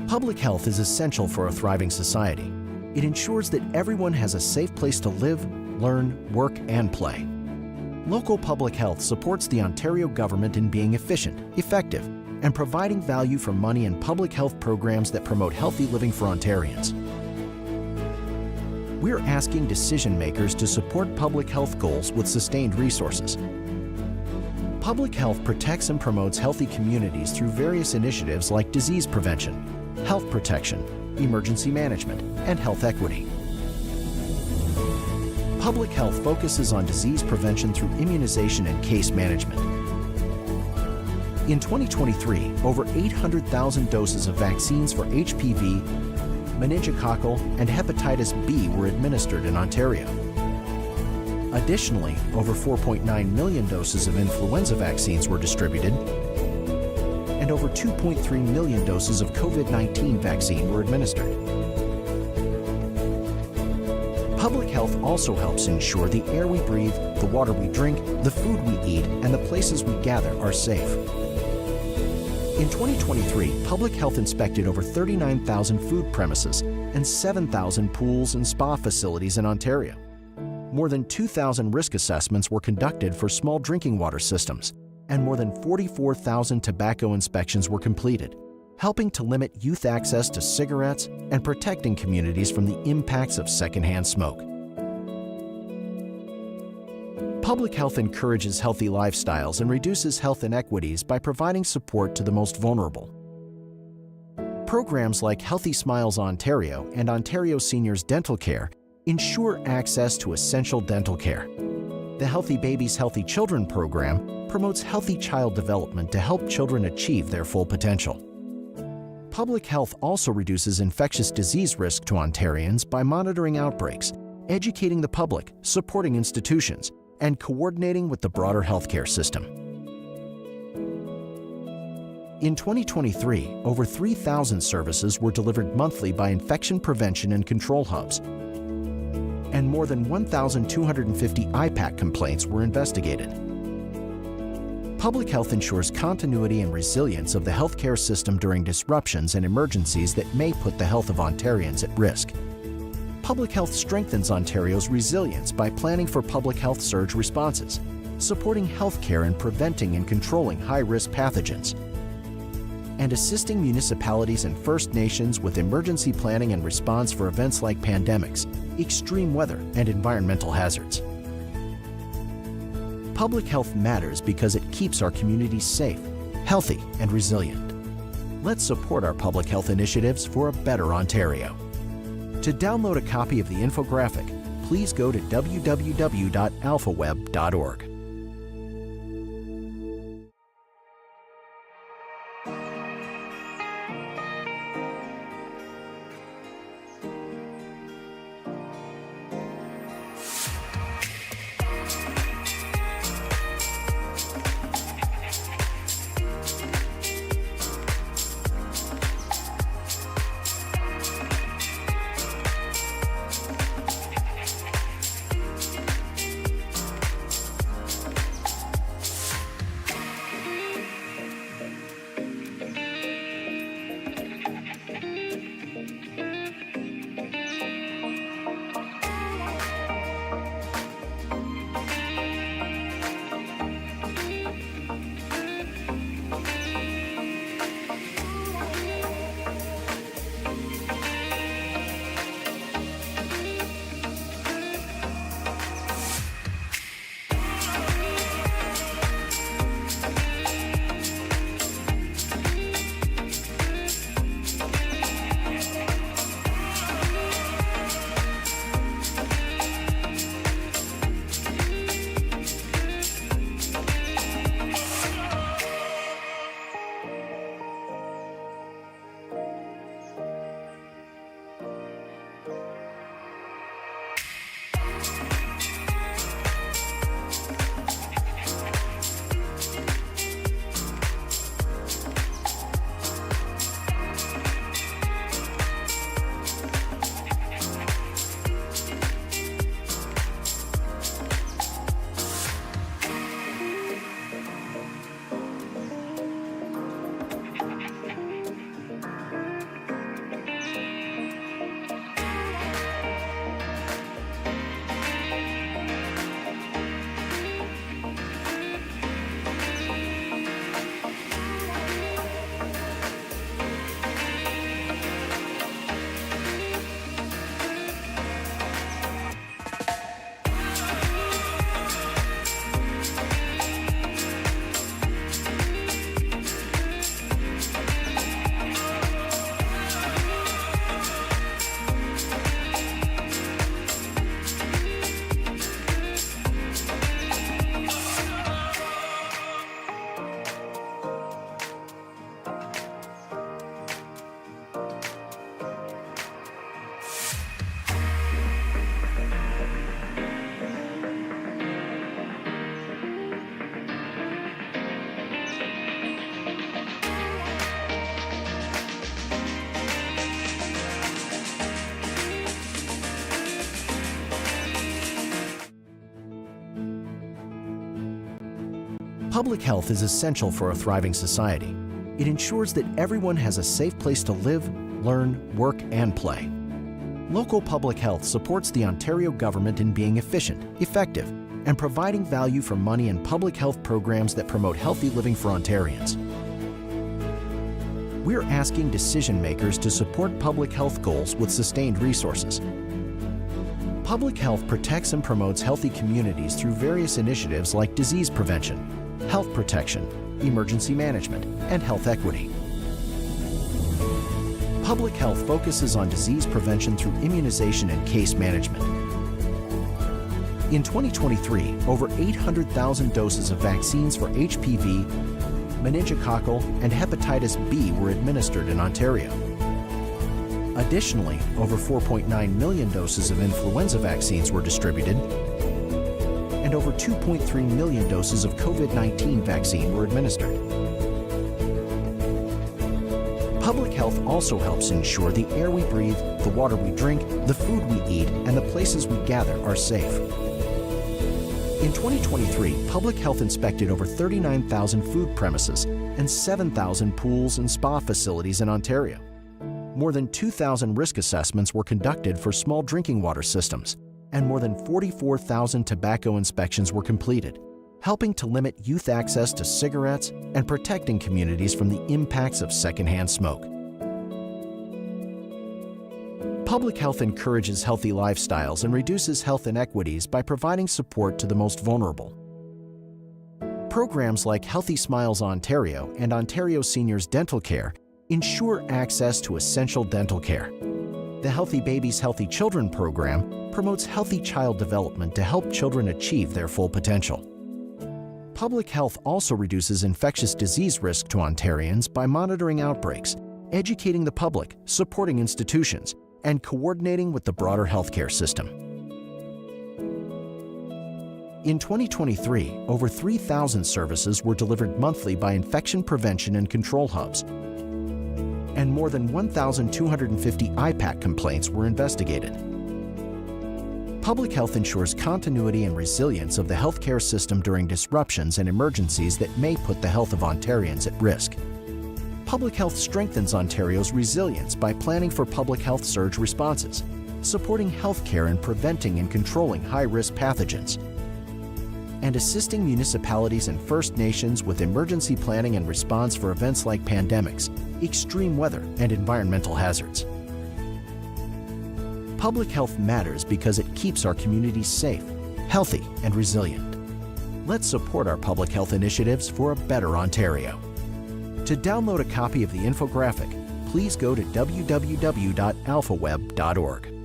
Public health is essential for a thriving society. It ensures that everyone has a safe place to live, learn, work, and play. Local public health supports the Ontario government in being efficient, effective, and providing value for money in public health programs that promote healthy living for Ontarians. We're asking decision makers to support public health goals with sustained resources. Public health protects and promotes healthy communities through various initiatives like disease prevention, health protection, emergency management, and health equity. Public health focuses on disease prevention through immunization and case management. In 2023, over 800,000 doses of vaccines for HPV, meningococcal, and hepatitis B were administered in Ontario. Additionally, over 4.9 million doses of influenza vaccines were distributed, and over 2.3 million doses of COVID-19 vaccine were administered. Public health also helps ensure the air we breathe, the water we drink, the food we eat, and the places we gather are safe. In 2023, public health inspected over 39,000 food premises and 7,000 pools and spa facilities in Ontario. More than 2,000 risk assessments were conducted for small drinking water systems, and more than 44,000 tobacco inspections were completed, helping to limit youth access to cigarettes and protecting communities from the impacts of secondhand smoke. Public health encourages healthy lifestyles and reduces health inequities by providing support to the most vulnerable. Programs like Healthy Smiles Ontario and Ontario Seniors Dental Care ensure access to essential dental care. The Healthy Babies, Healthy Children program promotes healthy child development to help children achieve their full potential. Public health also reduces infectious disease risk to Ontarians by monitoring outbreaks, educating the public, supporting institutions, and coordinating with the broader healthcare system. In 2023, over 3,000 services were delivered monthly by infection prevention and control hubs, and more than 1,250 IPAC complaints were investigated. Public health ensures continuity and resilience of the healthcare system during disruptions and emergencies that may put the health of Ontarians at risk. Public health strengthens Ontario's resilience by planning for public health surge responses, supporting healthcare and preventing and controlling high-risk pathogens, and assisting municipalities and First Nations with emergency planning and response for events like pandemics, extreme weather, and environmental hazards. Public health matters because it keeps our communities safe, healthy, and resilient. Let's support our public health initiatives for a better Ontario. To download a copy of the infographic, please go to www.alphaweb.org. Public health is essential for a thriving society. It ensures that everyone has a safe place to live, learn, work, and play. Local public health supports the Ontario government in being efficient, effective, and providing value for money in public health programs that promote healthy living for Ontarians. We're asking decision makers to support public health goals with sustained resources. Public health protects and promotes healthy communities through various initiatives like disease prevention, health protection, emergency management, and health equity. Public health focuses on disease prevention through immunization and case management. In 2023, over 800,000 doses of vaccines for HPV, meningococcal, and hepatitis B were administered in Ontario. Additionally, over 4.9 million doses of influenza vaccines were distributed, and over 2.3 million doses of COVID-19 vaccine were administered. Public health also helps ensure the air we breathe, the water we drink, the food we eat, and the places we gather are safe. In 2023, public health inspected over 39,000 food premises and 7,000 pools and spa facilities in Ontario. More than 2,000 risk assessments were conducted for small drinking water systems, and more than 44,000 tobacco inspections were completed, helping to limit youth access to cigarettes and protecting communities from the impacts of secondhand smoke. Public health encourages healthy lifestyles and reduces health inequities by providing support to the most vulnerable. Programs like Healthy Smiles Ontario and Ontario Seniors Dental Care ensure access to essential dental care. The Healthy Babies, Healthy Children program promotes healthy child development to help children achieve their full potential. Public health also reduces infectious disease risk to Ontarians by monitoring outbreaks, educating the public, supporting institutions, and coordinating with the broader healthcare system. In 2023, over 3,000 services were delivered monthly by infection prevention and control hubs, and more than 1,250 IPAC complaints were investigated. Public health ensures continuity and resilience of the healthcare system during disruptions and emergencies that may put the health of Ontarians at risk. Public health strengthens Ontario's resilience by planning for public health surge responses, supporting healthcare and preventing and controlling high-risk pathogens, and assisting municipalities and First Nations with emergency planning and response for events like pandemics, extreme weather, and environmental hazards. Public health matters because it keeps our communities safe, healthy, and resilient. Let's support our public health initiatives for a better Ontario. To download a copy of the infographic, please go to www.alphaweb.org.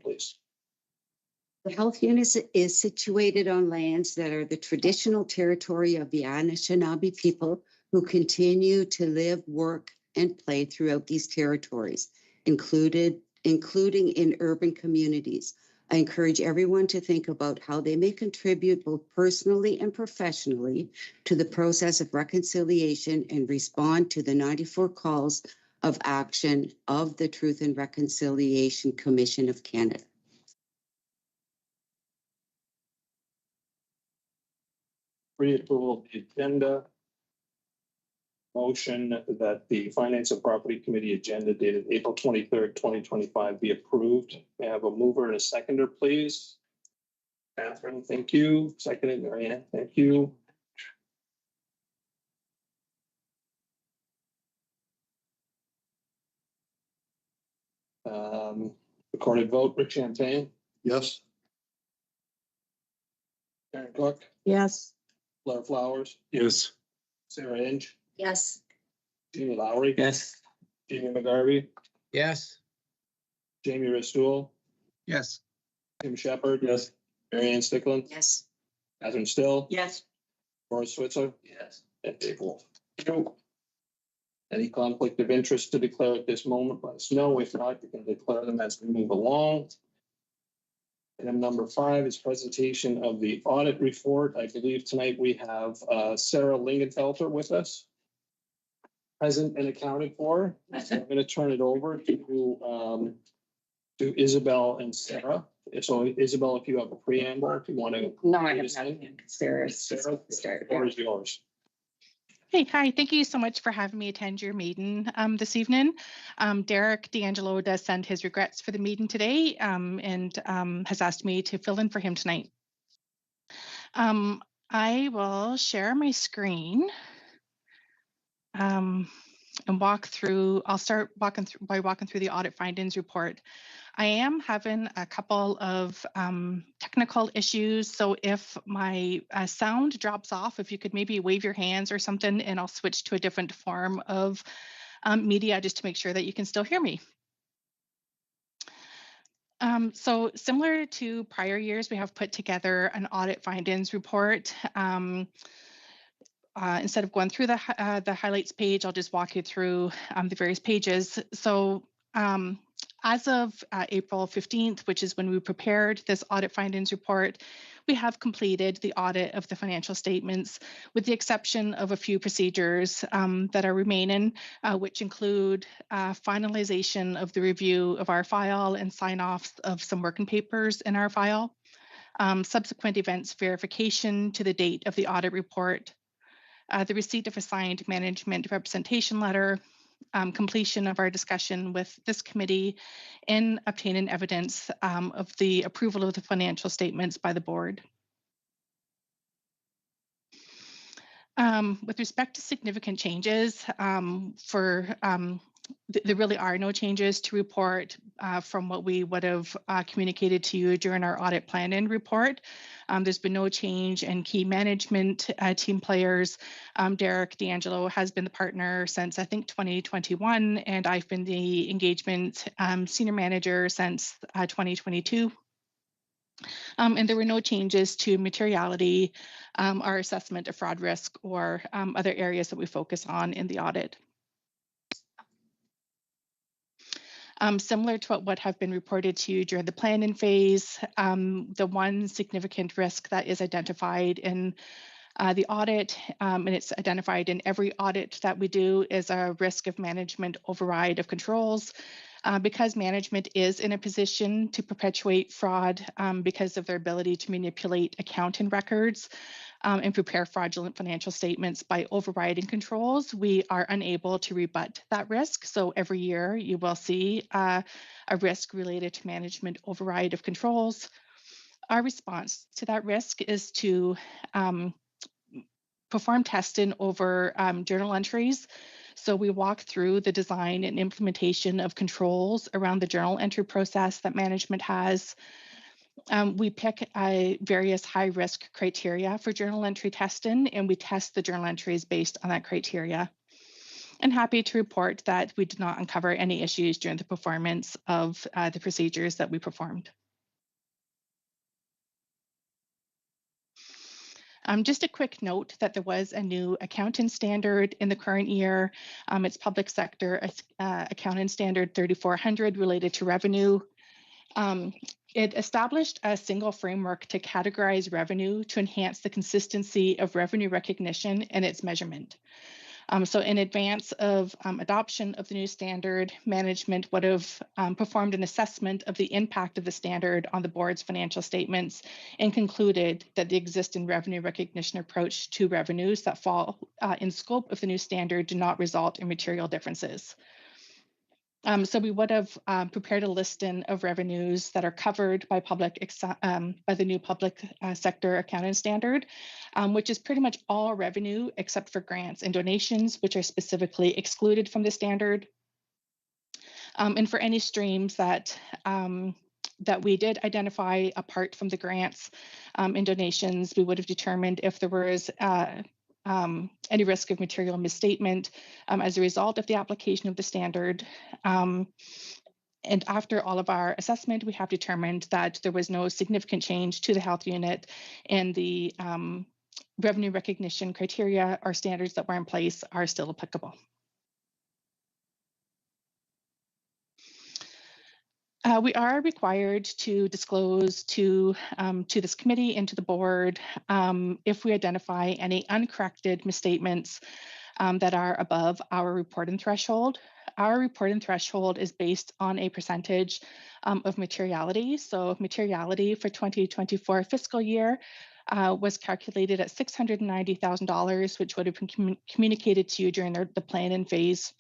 Please. The health unit is situated on lands that are the traditional territory of the Anishinaabe people who continue to live, work, and play throughout these territories, including in urban communities. I encourage everyone to think about how they may contribute both personally and professionally to the process of reconciliation and respond to the 94 calls of action of the Truth and Reconciliation Commission of Canada. Pre-approval of the agenda. Motion that the Finance and Property Committee agenda dated April 23rd, 2025 be approved. May I have a mover and a seconder, please? Catherine, thank you. Seconded, Marianne, thank you. Recorded vote, Rick Champagne. Yes. Karen Cook, Yes. Blair Flowers, Yes. Sarah Inge, Yes. Jeannie Lowry. Yes. Jamie McGarvey, Yes. Jamie Ristool, Yes. Tim Shepard. Yes. Marianne Stickland, Yes. Catherine Still, Yes. Boris Switzer, Yes. and Dave Wolf. Any conflict of interest to declare at this moment, let us know. If not, you can declare them as we move along. Item number 5 is presentation of the audit report. I believe tonight we have Sarah Lingenfelter with us, present and accounted for. So I'm going to turn it over to Isabel and Sarah. So Isabel, if you have a preamble, if you want to. No, I have nothing. Sarah, Sarah, the start. floor is yours. Hey, hi. Thank you so much for having me attend your meeting this evening. Derek D'Angelo does send his regrets for the meeting today and has asked me to fill in for him tonight. I will share my screen and walk through. I'll start walking through the audit findings report. I am having a couple of technical issues, so if my sound drops off, if you could maybe wave your hands or something, and I'll switch to a different form of media just to make sure that you can still hear me. So similar to prior years, we have put together an audit findings report. Instead of going through the highlights page, I'll just walk you through the various pages. So as of April 15th, which is when we prepared this audit findings report, we have completed the audit of the financial statements with the exception of a few procedures that are remaining, which include finalization of the review of our file and sign-offs of some working papers in our file, subsequent events verification to the date of the audit report, the receipt of a signed management representation letter, completion of our discussion with this committee, and obtaining evidence of the approval of the financial statements by the board. With respect to significant changes, there really are no changes to report from what we would have communicated to you during our audit planning report. There's been no change in key management team players. Derek D'Angelo has been the partner since I think 2021, and I've been the engagement senior manager since 2022. And there were no changes to materiality, our assessment of fraud risk, or other areas that we focus on in the audit. Similar to what have been reported to you during the planning phase, the one significant risk that is identified in the audit, and it's identified in every audit that we do, is a risk of management override of controls. Because management is in a position to perpetuate fraud because of their ability to manipulate accounting records and prepare fraudulent financial statements by overriding controls, we are unable to rebut that risk. So every year you will see a risk related to management override of controls. Our response to that risk is to perform testing over journal entries. So we walk through the design and implementation of controls around the journal entry process that management has. We pick various high-risk criteria for journal entry testing, and we test the journal entries based on that criteria. And happy to report that we did not uncover any issues during the performance of the procedures that we performed. Just a quick note that there was a new accounting standard in the current year. It's public sector accounting standard 3400 related to revenue. It established a single framework to categorize revenue to enhance the consistency of revenue recognition and its measurement. So in advance of adoption of the new standard, management would have performed an assessment of the impact of the standard on the board's financial statements and concluded that the existing revenue recognition approach to revenues that fall in scope of the new standard do not result in material differences. So we would have prepared a listing of revenues that are covered by by the new public sector accounting standard, which is pretty much all revenue except for grants and donations, which are specifically excluded from the standard. And for any streams that we did identify apart from the grants and donations, we would have determined if there was any risk of material misstatement as a result of the application of the standard. And after all of our assessment, we have determined that there was no significant change to the health unit, and the revenue recognition criteria or standards that were in place are still applicable. We are required to disclose to this committee and to the board if we identify any uncorrected misstatements that are above our reporting threshold. Our reporting threshold is based on a percentage of materiality. So materiality for 2024 fiscal year was calculated at $690,000, which would have been communicated to you during the planning phase.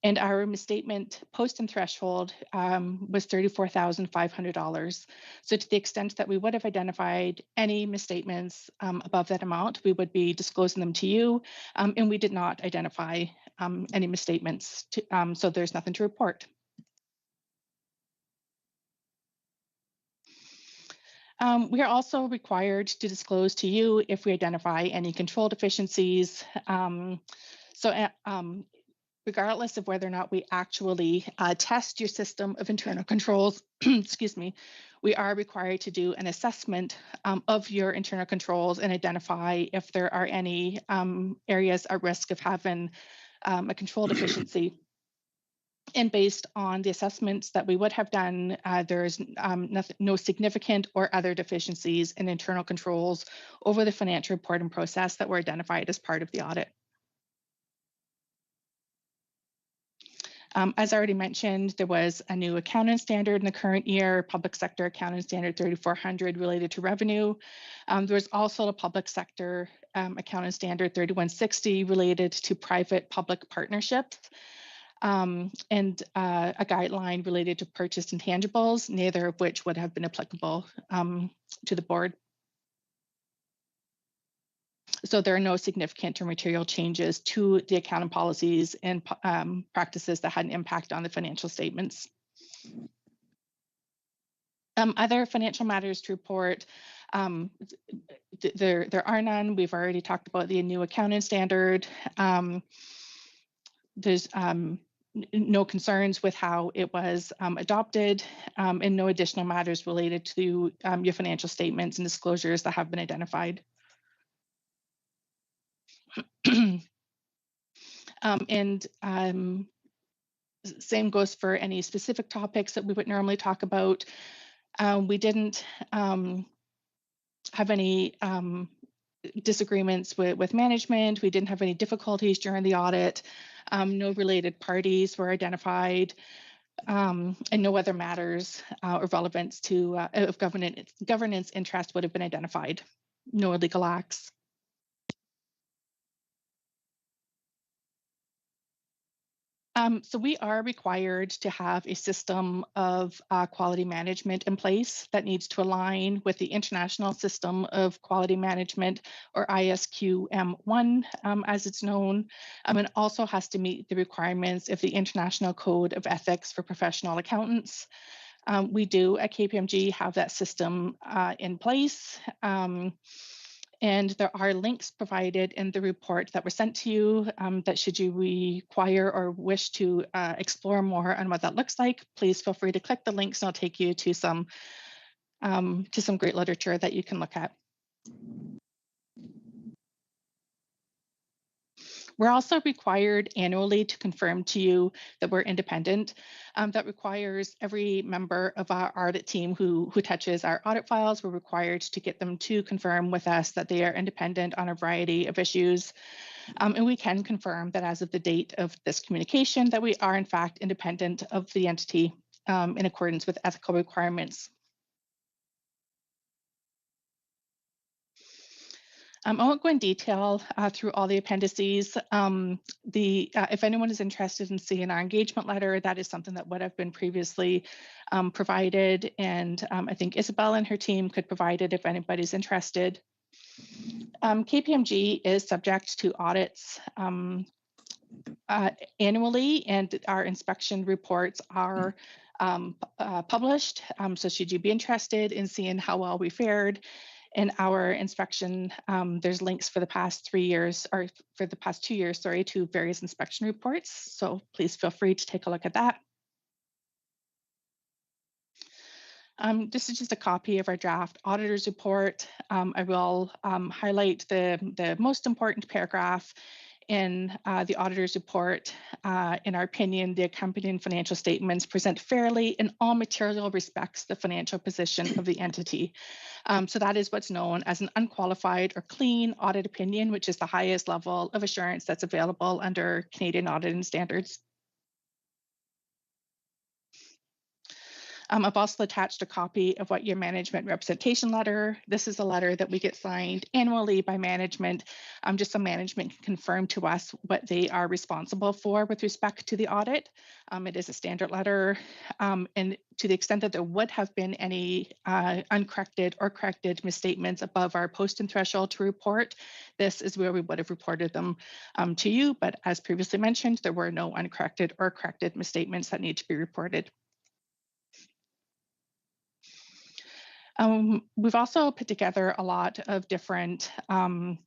And our misstatement posting threshold was $34,500. So to the extent that we would have identified any misstatements above that amount, we would be disclosing them to you. And we did not identify any misstatements, so there's nothing to report. We are also required to disclose to you if we identify any control deficiencies. Regardless of whether or not we actually test your system of internal controls, excuse me, we are required to do an assessment of your internal controls and identify if there are any areas at risk of having a control deficiency. And based on the assessments that we would have done, there is no significant or other deficiencies in internal controls over the financial reporting process that were identified as part of the audit. As I already mentioned, there was a new accounting standard in the current year, Public Sector Accounting Standard 3400 related to revenue. There was also a Public Sector Accounting Standard 3160 related to private-public partnerships, and a guideline related to purchased intangibles, neither of which would have been applicable to the board. So there are no significant or material changes to the accounting policies and practices that had an impact on the financial statements. Other financial matters to report, there are none. We've already talked about the new accounting standard. There's no concerns with how it was adopted, and no additional matters related to your financial statements and disclosures that have been identified. Same goes for any specific topics that we would normally talk about. We didn't have any disagreements with management. We didn't have any difficulties during the audit. No related parties were identified, and no other matters or relevance to of governance interest would have been identified. No illegal acts. So we are required to have a system of quality management in place that needs to align with the International System of Quality Management, or ISQM1, as it's known. It also has to meet the requirements of the International Code of Ethics for Professional Accountants. We do at KPMG have that system in place. And there are links provided in the report that were sent to you that should you require or wish to explore more on what that looks like, please feel free to click the links and I'll take you to some great literature that you can look at. We're also required annually to confirm to you that we're independent. That requires every member of our audit team who touches our audit files, we're required to get them to confirm with us that they are independent on a variety of issues. And we can confirm that as of the date of this communication that we are in fact independent of the entity in accordance with ethical requirements. I won't go in detail through all the appendices. If anyone is interested in seeing our engagement letter, that is something that would have been previously provided. And I think Isabel and her team could provide it if anybody's interested. KPMG is subject to audits annually, and our inspection reports are published. So should you be interested in seeing how well we fared in our inspection, there's links for the past 3 years, or for the past 2 years, sorry, to various inspection reports. So please feel free to take a look at that. This is just a copy of our draft auditor's report. I will highlight the most important paragraph in the auditor's report. In our opinion, the accompanying financial statements present fairly in all material respects the financial position of the entity. So that is what's known as an unqualified or clean audit opinion, which is the highest level of assurance that's available under Canadian auditing standards. I've also attached a copy of what your management representation letter. This is a letter that we get signed annually by management, just so management can confirm to us what they are responsible for with respect to the audit. It is a standard letter, and to the extent that there would have been any uncorrected or corrected misstatements above our posting threshold to report, this is where we would have reported them to you. But as previously mentioned, there were no uncorrected or corrected misstatements that need to be reported. We've also put together a lot of different thought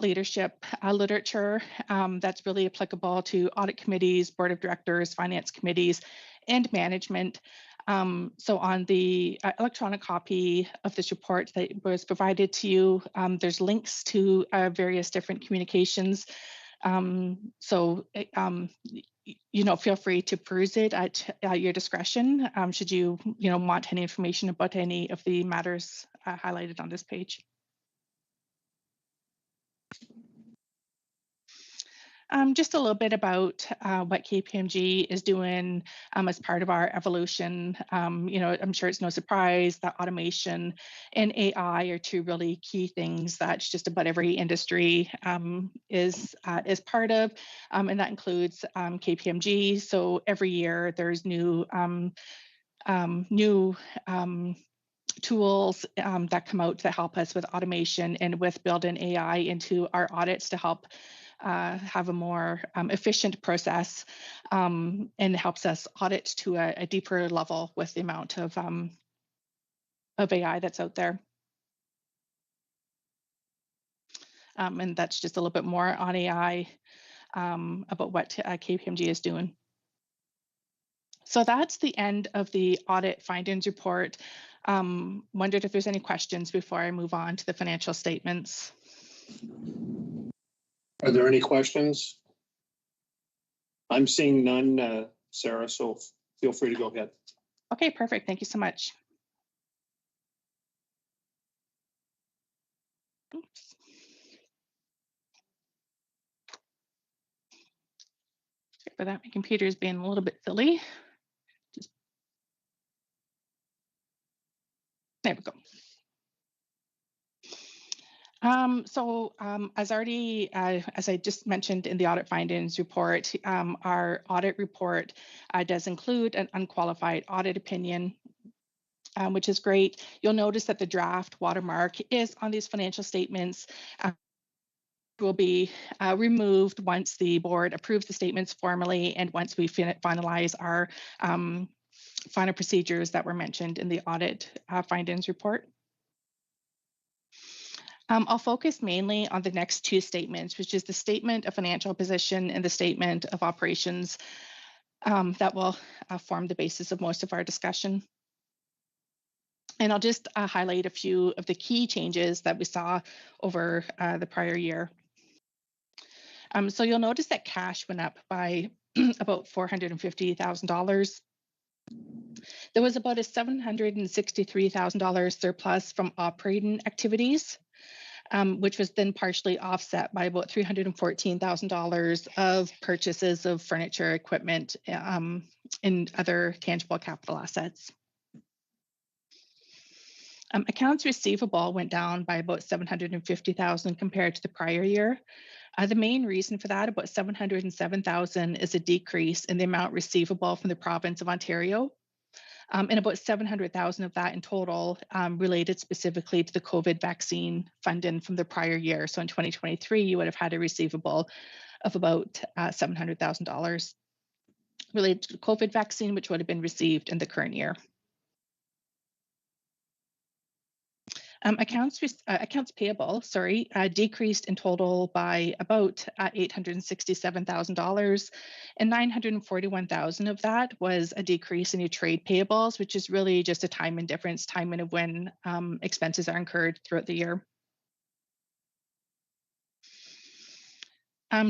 leadership literature that's really applicable to audit committees, board of directors, finance committees, and management. So on the electronic copy of this report that was provided to you, there's links to various different communications. Feel free to peruse it at your discretion, should you, want any information about any of the matters highlighted on this page. Just a little bit about what KPMG is doing as part of our evolution. I'm sure it's no surprise that automation and AI are two really key things that just about every industry is part of, and that includes KPMG. So every year there's new tools that come out that help us with automation and with building AI into our audits to help have a more efficient process, and helps us audit to a deeper level with the amount of AI that's out there. And that's just a little bit more on AI about what KPMG is doing. So that's the end of the audit findings report. Wondered if there's any questions before I move on to the financial statements. Are there any questions? I'm seeing none, Sarah, so feel free to go ahead. Okay, perfect. Thank you so much. Oops. Sorry for that. My computer is being a little bit silly. There we go. As I just mentioned in the audit findings report, our audit report does include an unqualified audit opinion, which is great. You'll notice that the draft watermark is on these financial statements. Will be removed once the board approves the statements formally and once we finalize our final procedures that were mentioned in the audit findings report. I'll focus mainly on the next two statements, which is the statement of financial position and the statement of operations, that will form the basis of most of our discussion. And I'll just highlight a few of the key changes that we saw over the prior year. So you'll notice that cash went up by about $450,000. There was about a $763,000 surplus from operating activities, which was then partially offset by about $314,000 of purchases of furniture, equipment, and other tangible capital assets. Accounts receivable went down by about $750,000 compared to the prior year. The main reason for that, about $707,000, is a decrease in the amount receivable from the province of Ontario. And about $700,000 of that in total related specifically to the COVID vaccine funding from the prior year. So in 2023, you would have had a receivable of about $700,000 related to the COVID vaccine, which would have been received in the current year. Accounts payable, decreased in total by about $867,000, and $941,000 of that was a decrease in your trade payables, which is really just a timing difference, timing of when expenses are incurred throughout the year.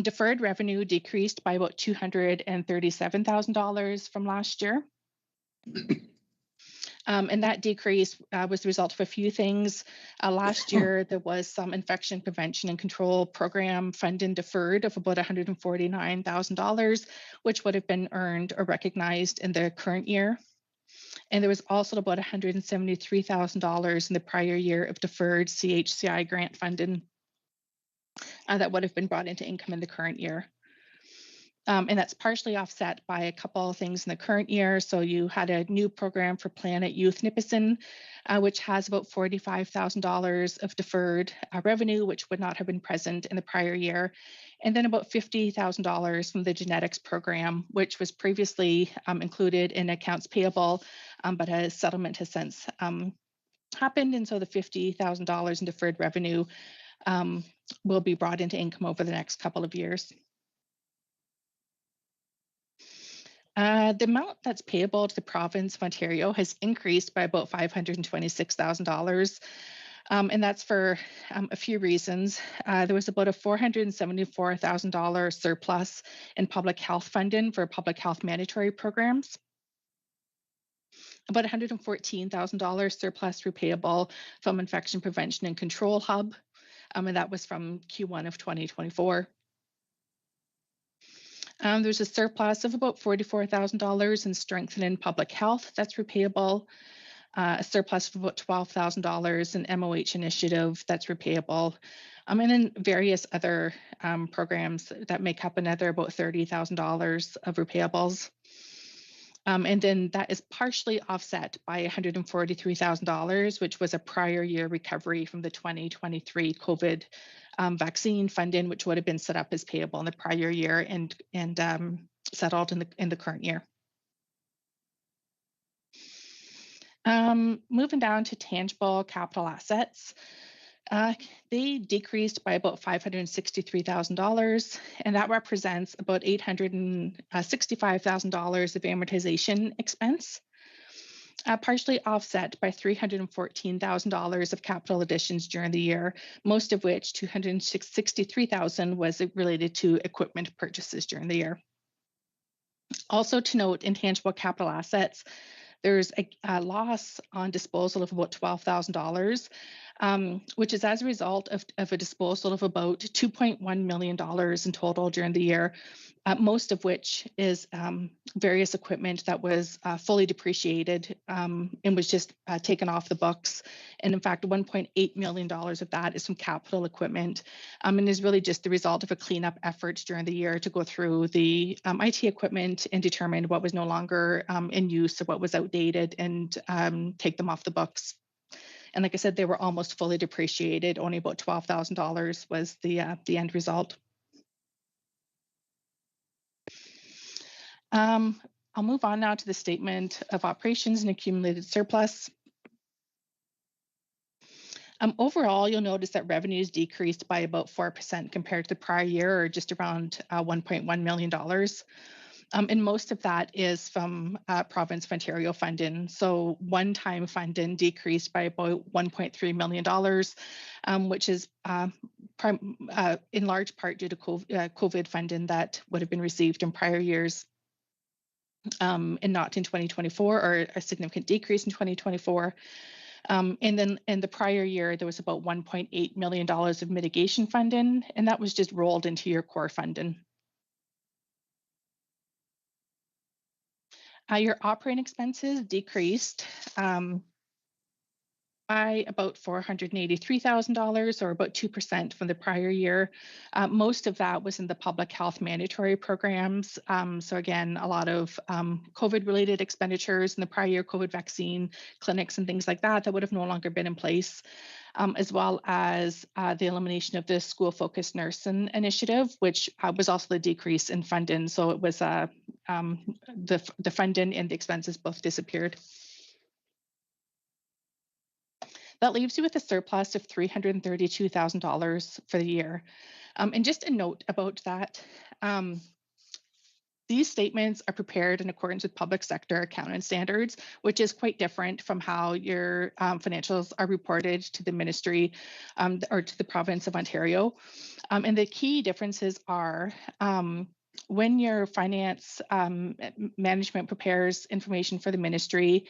Deferred revenue decreased by about $237,000 from last year. And that decrease was the result of a few things. Last year, there was some infection prevention and control program funding deferred of about $149,000, which would have been earned or recognized in the current year. And there was also about $173,000 in the prior year of deferred CHCI grant funding that would have been brought into income in the current year. And that's partially offset by a couple of things in the current year. So you had a new program for Planet Youth Nipissing, which has about $45,000 of deferred revenue, which would not have been present in the prior year. And then about $50,000 from the genetics program, which was previously included in accounts payable, but a settlement has since happened. And so the $50,000 in deferred revenue will be brought into income over the next couple of years. The amount that's payable to the province of Ontario has increased by about $526,000. And that's for a few reasons. There was about a $474,000 surplus in public health funding for public health mandatory programs. About $114,000 surplus repayable from Infection Prevention and Control Hub. And that was from Q1 of 2024. There's a surplus of about $44,000 in strengthening public health that's repayable, a surplus of about $12,000 in MOH initiative that's repayable, and then various other programs that make up another about $30,000 of repayables. And then that is partially offset by $143,000, which was a prior year recovery from the 2023 COVID vaccine funding, which would have been set up as payable in the prior year and settled in the current year. Moving down to tangible capital assets. They decreased by about $563,000, and that represents about $865,000 of amortization expense, partially offset by $314,000 of capital additions during the year, most of which $263,000 was related to equipment purchases during the year. Also to note, intangible capital assets, there's a loss on disposal of about $12,000, which is as a result of a disposal of about $2.1 million in total during the year, most of which is various equipment that was fully depreciated and was just taken off the books. And in fact, $1.8 million of that is from capital equipment, and is really just the result of a cleanup effort during the year to go through the IT equipment and determine what was no longer in use or what was outdated and take them off the books. And like I said, they were almost fully depreciated. Only about $12,000 was the end result. I'll move on now to the statement of operations and accumulated surplus. Overall, you'll notice that revenues decreased by about 4% compared to the prior year, or just around $1.1 million. And most of that is from Province of Ontario funding. So one-time funding decreased by about $1.3 million, which is in large part due to COVID funding that would have been received in prior years, and not in 2024, or a significant decrease in 2024. And then in the prior year, there was about $1.8 million of mitigation funding, and that was just rolled into your core funding. Your operating expenses decreased by about $483,000, or about 2% from the prior year. Most of that was in the public health mandatory programs. So again, a lot of COVID-related expenditures in the prior year, COVID vaccine clinics and things like that, that would have no longer been in place, as well as the elimination of the school-focused nursing initiative, which was also the decrease in funding. So it was the funding and the expenses both disappeared. That leaves you with a surplus of $332,000 for the year. And just a note about that, these statements are prepared in accordance with public sector accounting standards, which is quite different from how your financials are reported to the ministry or to the province of Ontario. And the key differences are when your finance management prepares information for the ministry,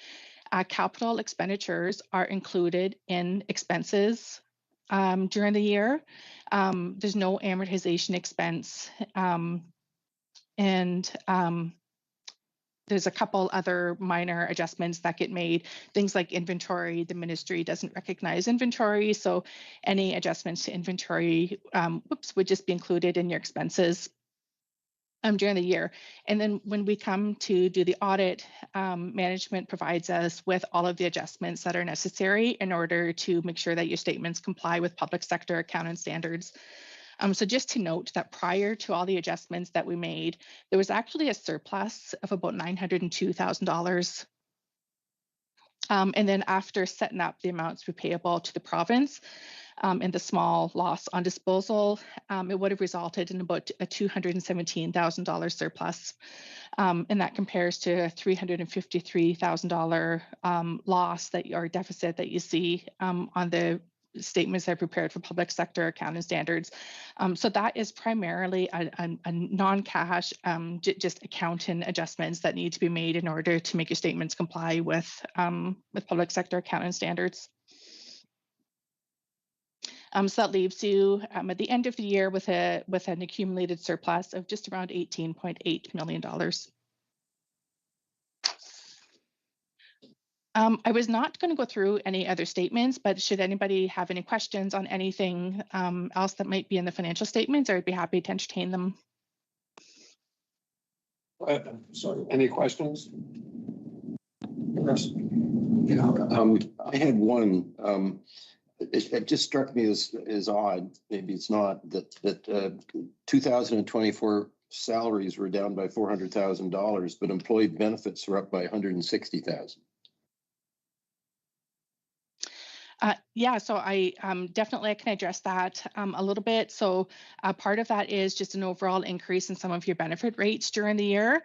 capital expenditures are included in expenses during the year. There's no amortization expense. And there's a couple other minor adjustments that get made. Things like inventory, the ministry doesn't recognize inventory. So any adjustments to inventory would just be included in your expenses during the year. And then when we come to do the audit, management provides us with all of the adjustments that are necessary in order to make sure that your statements comply with public sector accounting standards. So just to note that prior to all the adjustments that we made, there was actually a surplus of about $902,000. And then after setting up the amounts repayable to the province, and the small loss on disposal, it would have resulted in about a $217,000 surplus. And that compares to a $353,000 loss or deficit that you see on the statements that are prepared for public sector accounting standards. So that is primarily a non-cash, just accounting adjustments that need to be made in order to make your statements comply with public sector accounting standards. So that leaves you at the end of the year with an accumulated surplus of just around $18.8 million. I was not going to go through any other statements, but should anybody have any questions on anything else that might be in the financial statements, I'd be happy to entertain them. Sorry, any questions? Yes. I had one. It just struck me as odd, maybe it's not, that 2024 salaries were down by $400,000, but employee benefits are up by $160,000. Yeah, so I definitely can address that a little bit. So part of that is just an overall increase in some of your benefit rates during the year.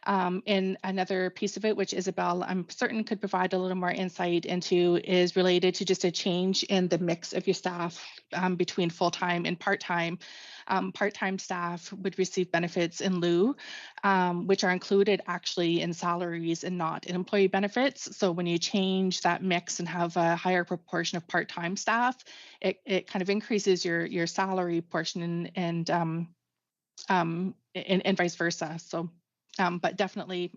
And another piece of it, which Isabel, I'm certain could provide a little more insight into, is related to just a change in the mix of your staff between full-time and part-time. Part-time staff would receive benefits in lieu, which are included actually in salaries and not in employee benefits. So when you change that mix and have a higher proportion of part-time staff, it kind of increases your salary portion and vice versa. So, but definitely,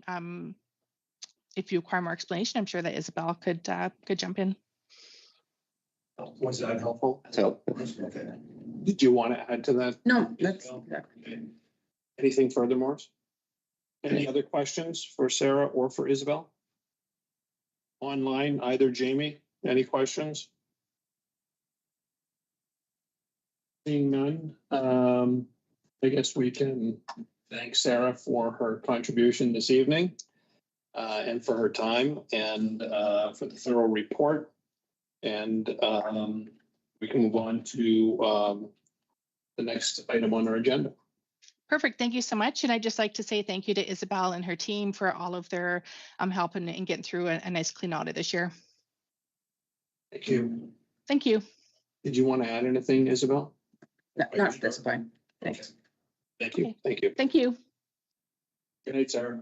if you require more explanation, I'm sure that Isabel could jump in. Was that helpful? So, Okay. Did you want to add to that? No, that's Okay. Anything further, Morris? Any other questions for Sarah or for Isabel? Online, either Jamie, any questions? Seeing none, I guess we can thank Sarah for her contribution this evening and for her time and for the thorough report. And we can move on to the next item on our agenda. Perfect. Thank you so much. And I'd just like to say thank you to Isabel and her team for all of their help in getting through a nice clean audit this year. Thank you. Thank you. Did you want to add anything, Isabel? No, that's fine. Thanks. Thank you, Okay. thank you. Thank you. Good night, Sarah.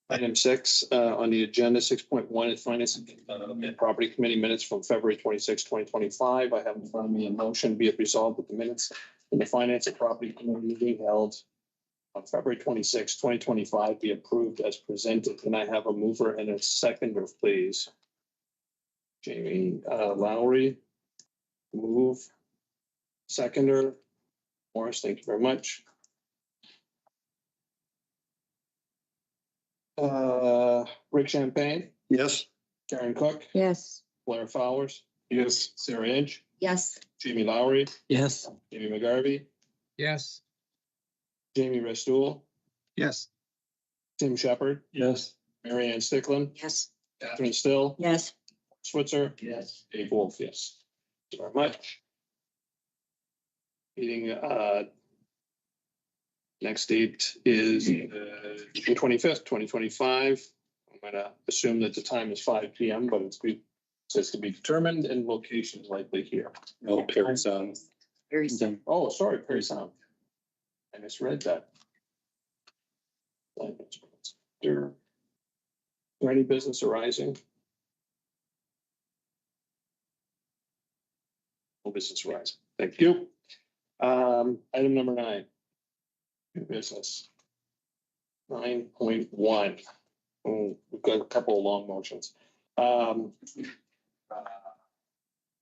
Item 6 on the agenda, 6.1 is Finance and Property Committee minutes from February 26, 2025. I have in front of me a motion, be it resolved that the minutes in the Finance and Property Committee meeting held on February 26, 2025 be approved as presented. Can I have a mover and a seconder, please? Jamie Lowry, move. Seconder, Morris, thank you very much. Rick Champagne, Yes. Karen Cook, Yes. Blair Flowers. Yes. Sarah Edge, Yes. Jamie Lowry, Yes. Jamie McGarvey, Yes. Jamie Restool, Yes. Tim Shepard, Yes. Mary Ann Stickland, Yes. Catherine Still, Yes. Switzer, Yes. Dave Wolf, yes. Thank you very much. Meeting, next date is June 25th, 2025. I'm gonna assume that the time is 5 PM, but says to be determined and location is likely here. No, Perry Sound. Very soon. Oh, sorry, Perry Sound. I misread that. Is there any business arising? No business arising. Thank you. Item number 9. New business. 9.1. We've got a couple of long motions.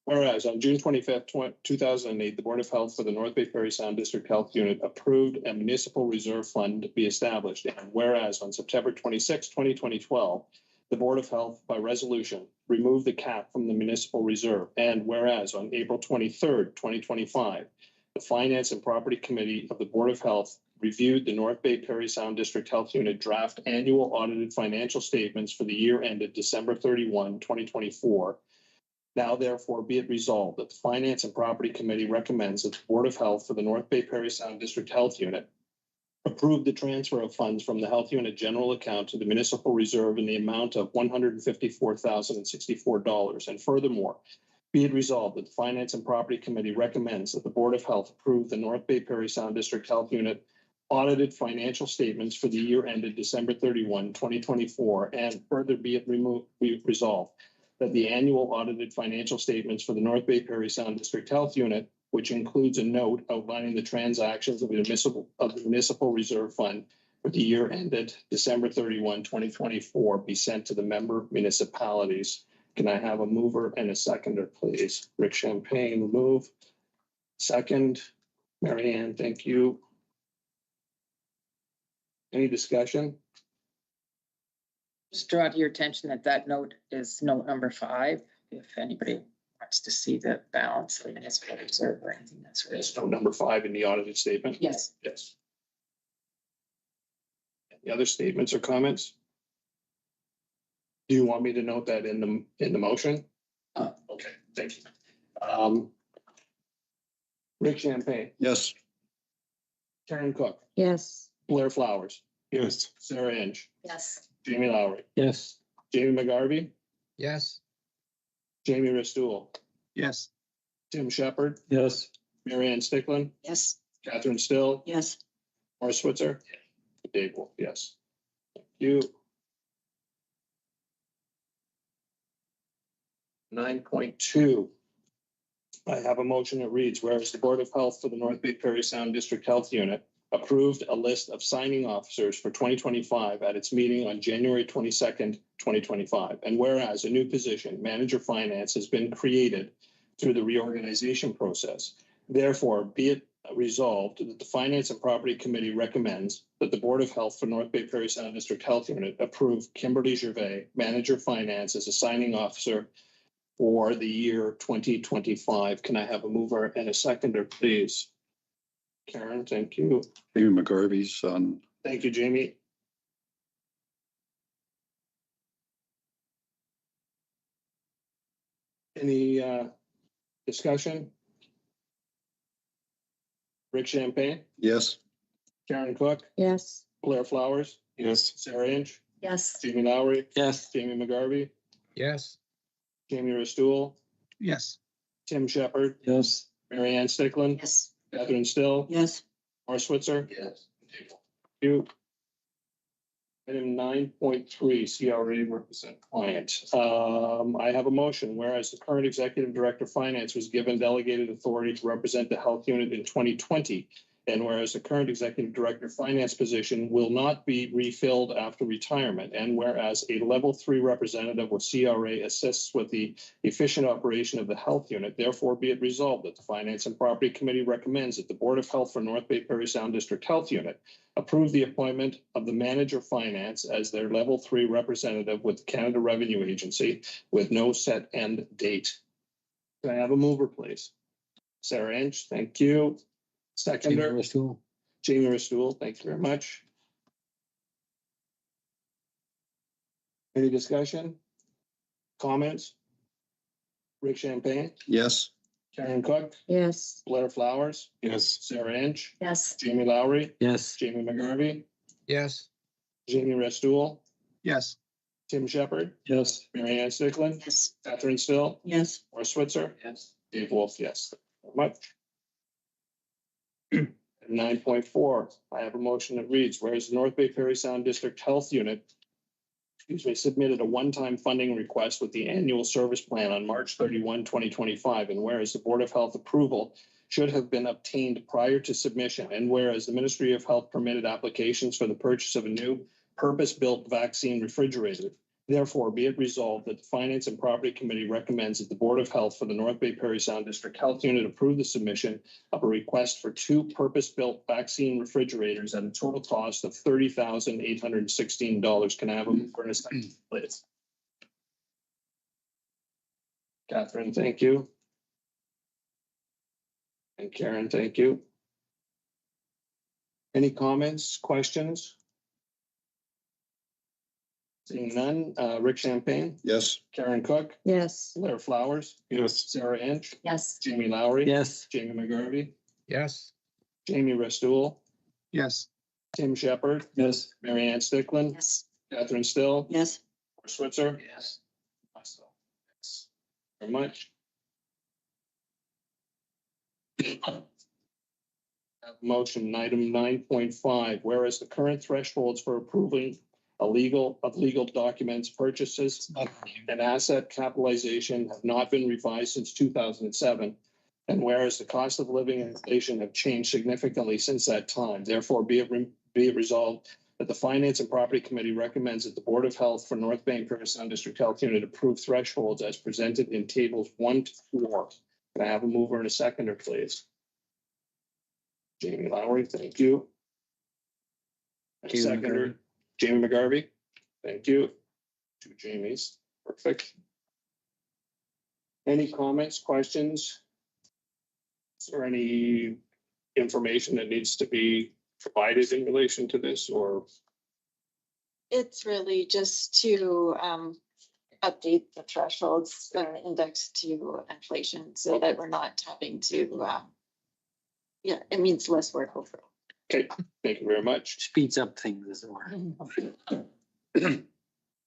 Whereas on June 25th, 2008, the Board of Health for the North Bay Prairie Sound District Health Unit approved a municipal reserve fund to be established. And whereas on September 26, 2012, the Board of Health by resolution removed the cap from the municipal reserve. And whereas on April 23rd, 2025, the Finance and Property Committee of the Board of Health reviewed the North Bay Prairie Sound District Health Unit draft annual audited financial statements for the year ended December 31, 2024. Now therefore be it resolved that the Finance and Property Committee recommends that the Board of Health for the North Bay Prairie Sound District Health Unit approve the transfer of funds from the Health Unit general account to the municipal reserve in the amount of $154,064. And furthermore, be it resolved that the Finance and Property Committee recommends that the Board of Health approve the North Bay Prairie Sound District Health Unit audited financial statements for the year ended December 31, 2024, and further be it resolved that the annual audited financial statements for the North Bay Prairie Sound District Health Unit, which includes a note outlining the transactions of the municipal reserve fund for the year ended December 31, 2024, be sent to the member municipalities. Can I have a mover and a seconder, please? Rick Champagne, move. Second, Mary Ann, thank you. Any discussion? Just draw to your attention that that note is note number 5. If anybody wants to see the balance of the municipal reserve or anything, that's right. Yes, note number 5 in the audited statement. Yes. Yes. Any other statements or comments? Do you want me to note that in the motion? Okay, thank you. Rick Champagne, Yes. Karen Cook, Yes. Blair Flowers, Yes. Sarah Inge, Yes. Jamie Lowry, Yes. Jamie McGarvey, Yes. Jamie Restool, Yes. Tim Shepard, Yes. Mary Ann Stickland, Yes. Catherine Still, Yes. Morris Switzer, Dave Wolf, yes. Thank you. 9.2. I have a motion that reads, whereas the Board of Health for the North Bay Prairie Sound District Health Unit approved a list of signing officers for 2025 at its meeting on January 22nd, 2025. And whereas a new position, Manager Finance, has been created through the reorganization process, therefore be it resolved that the Finance and Property Committee recommends that the Board of Health for North Bay Prairie Sound District Health Unit approve Kimberly Gervais, Manager Finance, as a signing officer for the year 2025. Can I have a mover and a seconder, please? Karen, thank you. Jamie McGarvey's son. Thank you, Jamie. Any discussion? Rick Champagne, Yes. Karen Cook, Yes. Blair Flowers, Yes. Sarah Inge, Yes. Jamie Lowry, Yes. Jamie McGarvey, Yes. Jamie Restool, Yes. Tim Shepherd, Yes. Mary Ann Stickland, Yes. Catherine Still, Yes. Morris Switzer. Yes. Thank you. Item 9.3, CRA represent client. I have a motion, whereas the current executive director of finance was given delegated authority to represent the health unit in 2020. And whereas the current executive director of finance position will not be refilled after retirement. And whereas a level 3 representative with CRA assists with the efficient operation of the health unit, therefore be it resolved that the Finance and Property Committee recommends that the Board of Health for North Bay Prairie Sound District Health Unit approve the appointment of the manager of finance as their level 3 representative with the Canada Revenue Agency with no set end date. Can I have a mover, please? Sarah Inch, thank you. Seconder, Jamie Ristoul, thank you very much. Any discussion? Comments? Rick Champagne, Yes. Karen Cook, Yes. Blair Flowers, Yes. Sarah Inch, Yes. Jamie Lowry, Yes. Jamie McGarvey, Yes. Jamie Ristoul, Yes. Tim Shepherd, Yes. Mary Ann Stickland, Yes. Catherine Still, Yes. Morris Switzer, Yes. Dave Wolf, yes. Thank you very much. 9.4, I have a motion that reads, whereas the North Bay Prairie Sound District Health Unit, submitted a one-time funding request with the annual service plan on March 31, 2025, and whereas the Board of Health approval should have been obtained prior to submission, and whereas the Ministry of Health permitted applications for the purchase of a new purpose-built vaccine refrigerator. Therefore, be it resolved that the Finance and Property Committee recommends that the Board of Health for the North Bay Prairie Sound District Health Unit approve the submission of a request for 2 purpose-built vaccine refrigerators at a total cost of $30,816. Can I have a move for a second, please? Catherine, thank you. And Karen, thank you. Any comments, questions? Seeing none, Rick Champagne, Yes. Karen Cook, Yes. Blair Flowers, Yes. Sarah Inch, Yes. Jamie Lowry. Yes. Jamie McGarvey, Yes. Jamie Ristoul, Yes. Tim Shepherd, Yes. Mary Ann Stickland, Yes. Catherine Still, Yes. Switzer. Yes. Myself. Thanks very much. Motion item 9.5, whereas the current thresholds for approving legal documents, purchases, and asset capitalization have not been revised since 2007. And whereas the cost of living and inflation have changed significantly since that time, therefore be it resolved that the Finance and Property Committee recommends that the Board of Health for North Bay Prairie Sound District Health Unit approve thresholds as presented in tables 1 to 4. Can I have a mover and a seconder, please? Jamie Lowry, thank you. And Jamie seconder, Jamie McGarvey, thank you. 2 Jamies, perfect. Any comments, questions? Is there any information that needs to be provided in relation to this, or? It's really just to update the thresholds index to inflation so that we're not having to, yeah, it means less work overall. Okay, thank you very much. Speeds up things as well.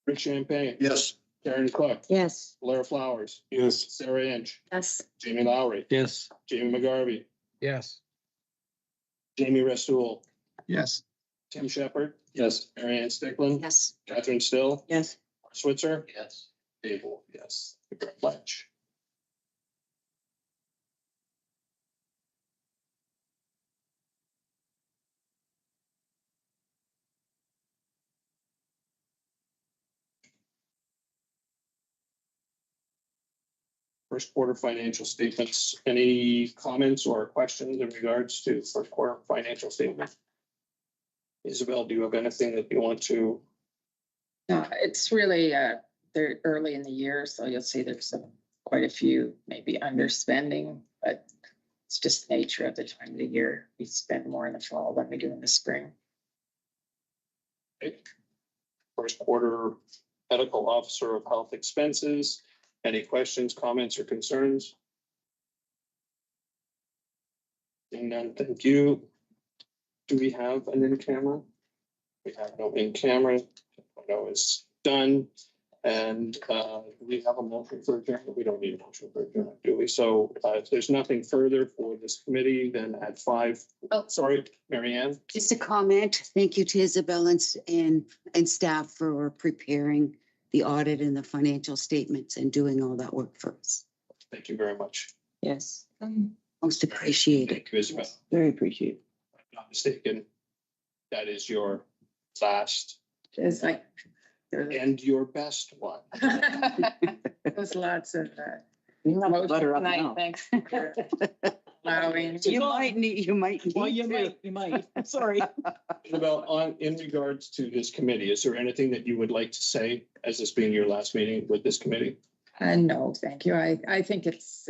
Rick Champagne. Yes. Karen Cook. Yes. Blair Flowers. Yes. Sarah Inch. Yes. Jamie Lowry. Yes. Jamie McGarvey. Yes. Jamie Ristoul. Yes. Tim Shepherd. Yes. Mary Ann Stickland. Yes. Catherine Still. Yes. Switzer. Yes. Dave Wolf, yes. Thank you very much. First quarter financial statements. Any comments or questions in regards to first quarter financial statement? Isabel, do you have anything that you want to? No, it's really, they're early in the year, so you'll see there's quite a few maybe underspending, but it's just the nature of the time of the year. We spend more in the fall than we do in the spring. First quarter medical officer of health expenses. Any questions, comments, or concerns? Seeing none, thank you. Do we have an in camera? We have no in camera. No is done. And we have a motion for adjournment. We don't need a motion for adjournment, do we? So if there's nothing further for this committee, then at 5, oh, sorry, Mary Ann. Just a comment. Thank you to Isabel and staff for preparing the audit and the financial statements and doing all that work for us. Thank you very much. Yes. Most appreciated. Thank you, Isabel. Very appreciated. If I'm not mistaken, that is your last It's like. and your best one. There's lots of. You have motions butter up tonight. now. Thanks for allowing. You might need You might. Sorry. Isabel, in regards to this committee, is there anything that you would like to say as this being your last meeting with this committee? No, thank you. I think it's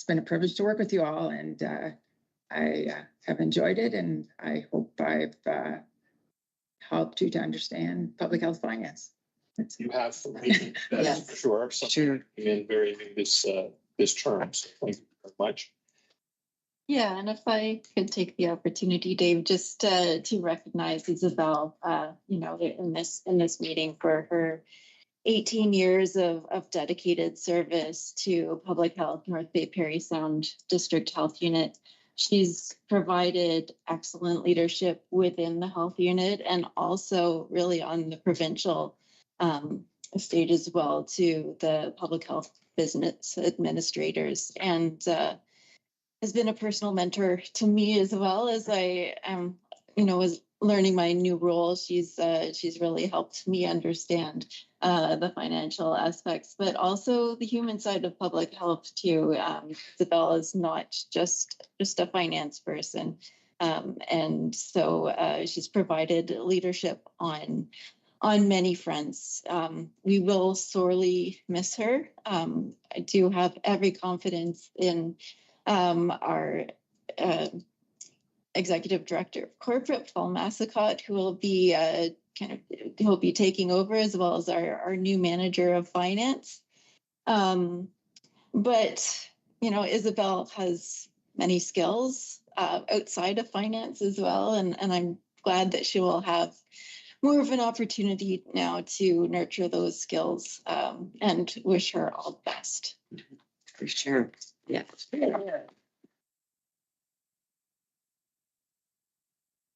been a privilege to work with you all, and I have enjoyed it, and I hope I've helped you to understand public health finance. You have for me, that's Yes. for sure. Something Sure. in very new this term. So thank you very much. Yeah, and if I could take the opportunity, Dave, just to recognize Isabel, in this meeting for her 18 years of dedicated service to public health, North Bay Parry Sound District Health Unit. She's provided excellent leadership within the health unit and also really on the provincial stage as well to the public health business administrators, and has been a personal mentor to me as well as I was learning my new role. She's really helped me understand the financial aspects, but also the human side of public health too. Isabel is not just a finance person, and so she's provided leadership on many fronts. We will sorely miss her. I do have every confidence in our executive director of corporate, Paul Massicott, who will be he'll be taking over, as well as our new manager of finance. But Isabel has many skills outside of finance as well, and I'm glad that she will have more of an opportunity now to nurture those skills, and wish her all the best. For sure. Yeah.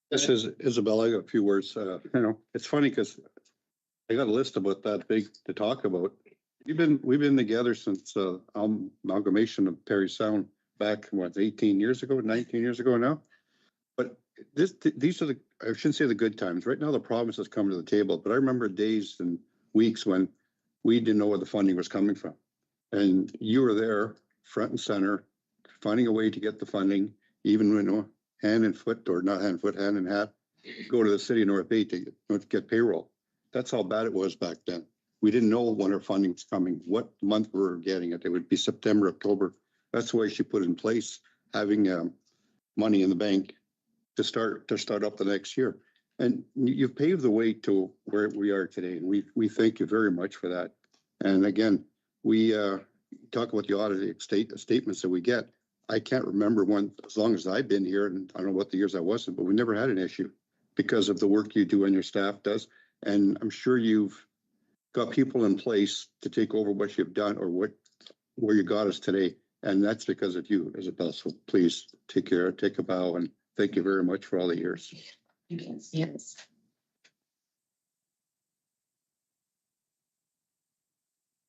This is Isabel. I got a few words. It's funny because I got a list about that big to talk about. We've been together since amalgamation of Parry Sound back 18 years ago, 19 years ago now. But these are I shouldn't say the good times. Right now the problems has come to the table. But I remember days and weeks when we didn't know where the funding was coming from, and you were there front and center, finding a way to get the funding, even when hand and foot, or not hand and foot, hand and hat, go to the city of North Bay to get payroll. That's how bad it was back then. We didn't know when our funding was coming, what month we were getting it. It would be September, October. That's the way she put in place having money in the bank to start up the next year. And you've paved the way to where we are today. And we thank you very much for that. And again, we talk about the audit statements that we get. I can't remember one as long as I've been here, and I don't know what the years I wasn't, but we never had an issue because of the work you do and your staff does. And I'm sure you've got people in place to take over what you've done or where you got us today. And that's because of you, Isabel. So please take a bow, and thank you very much for all the years. Yes.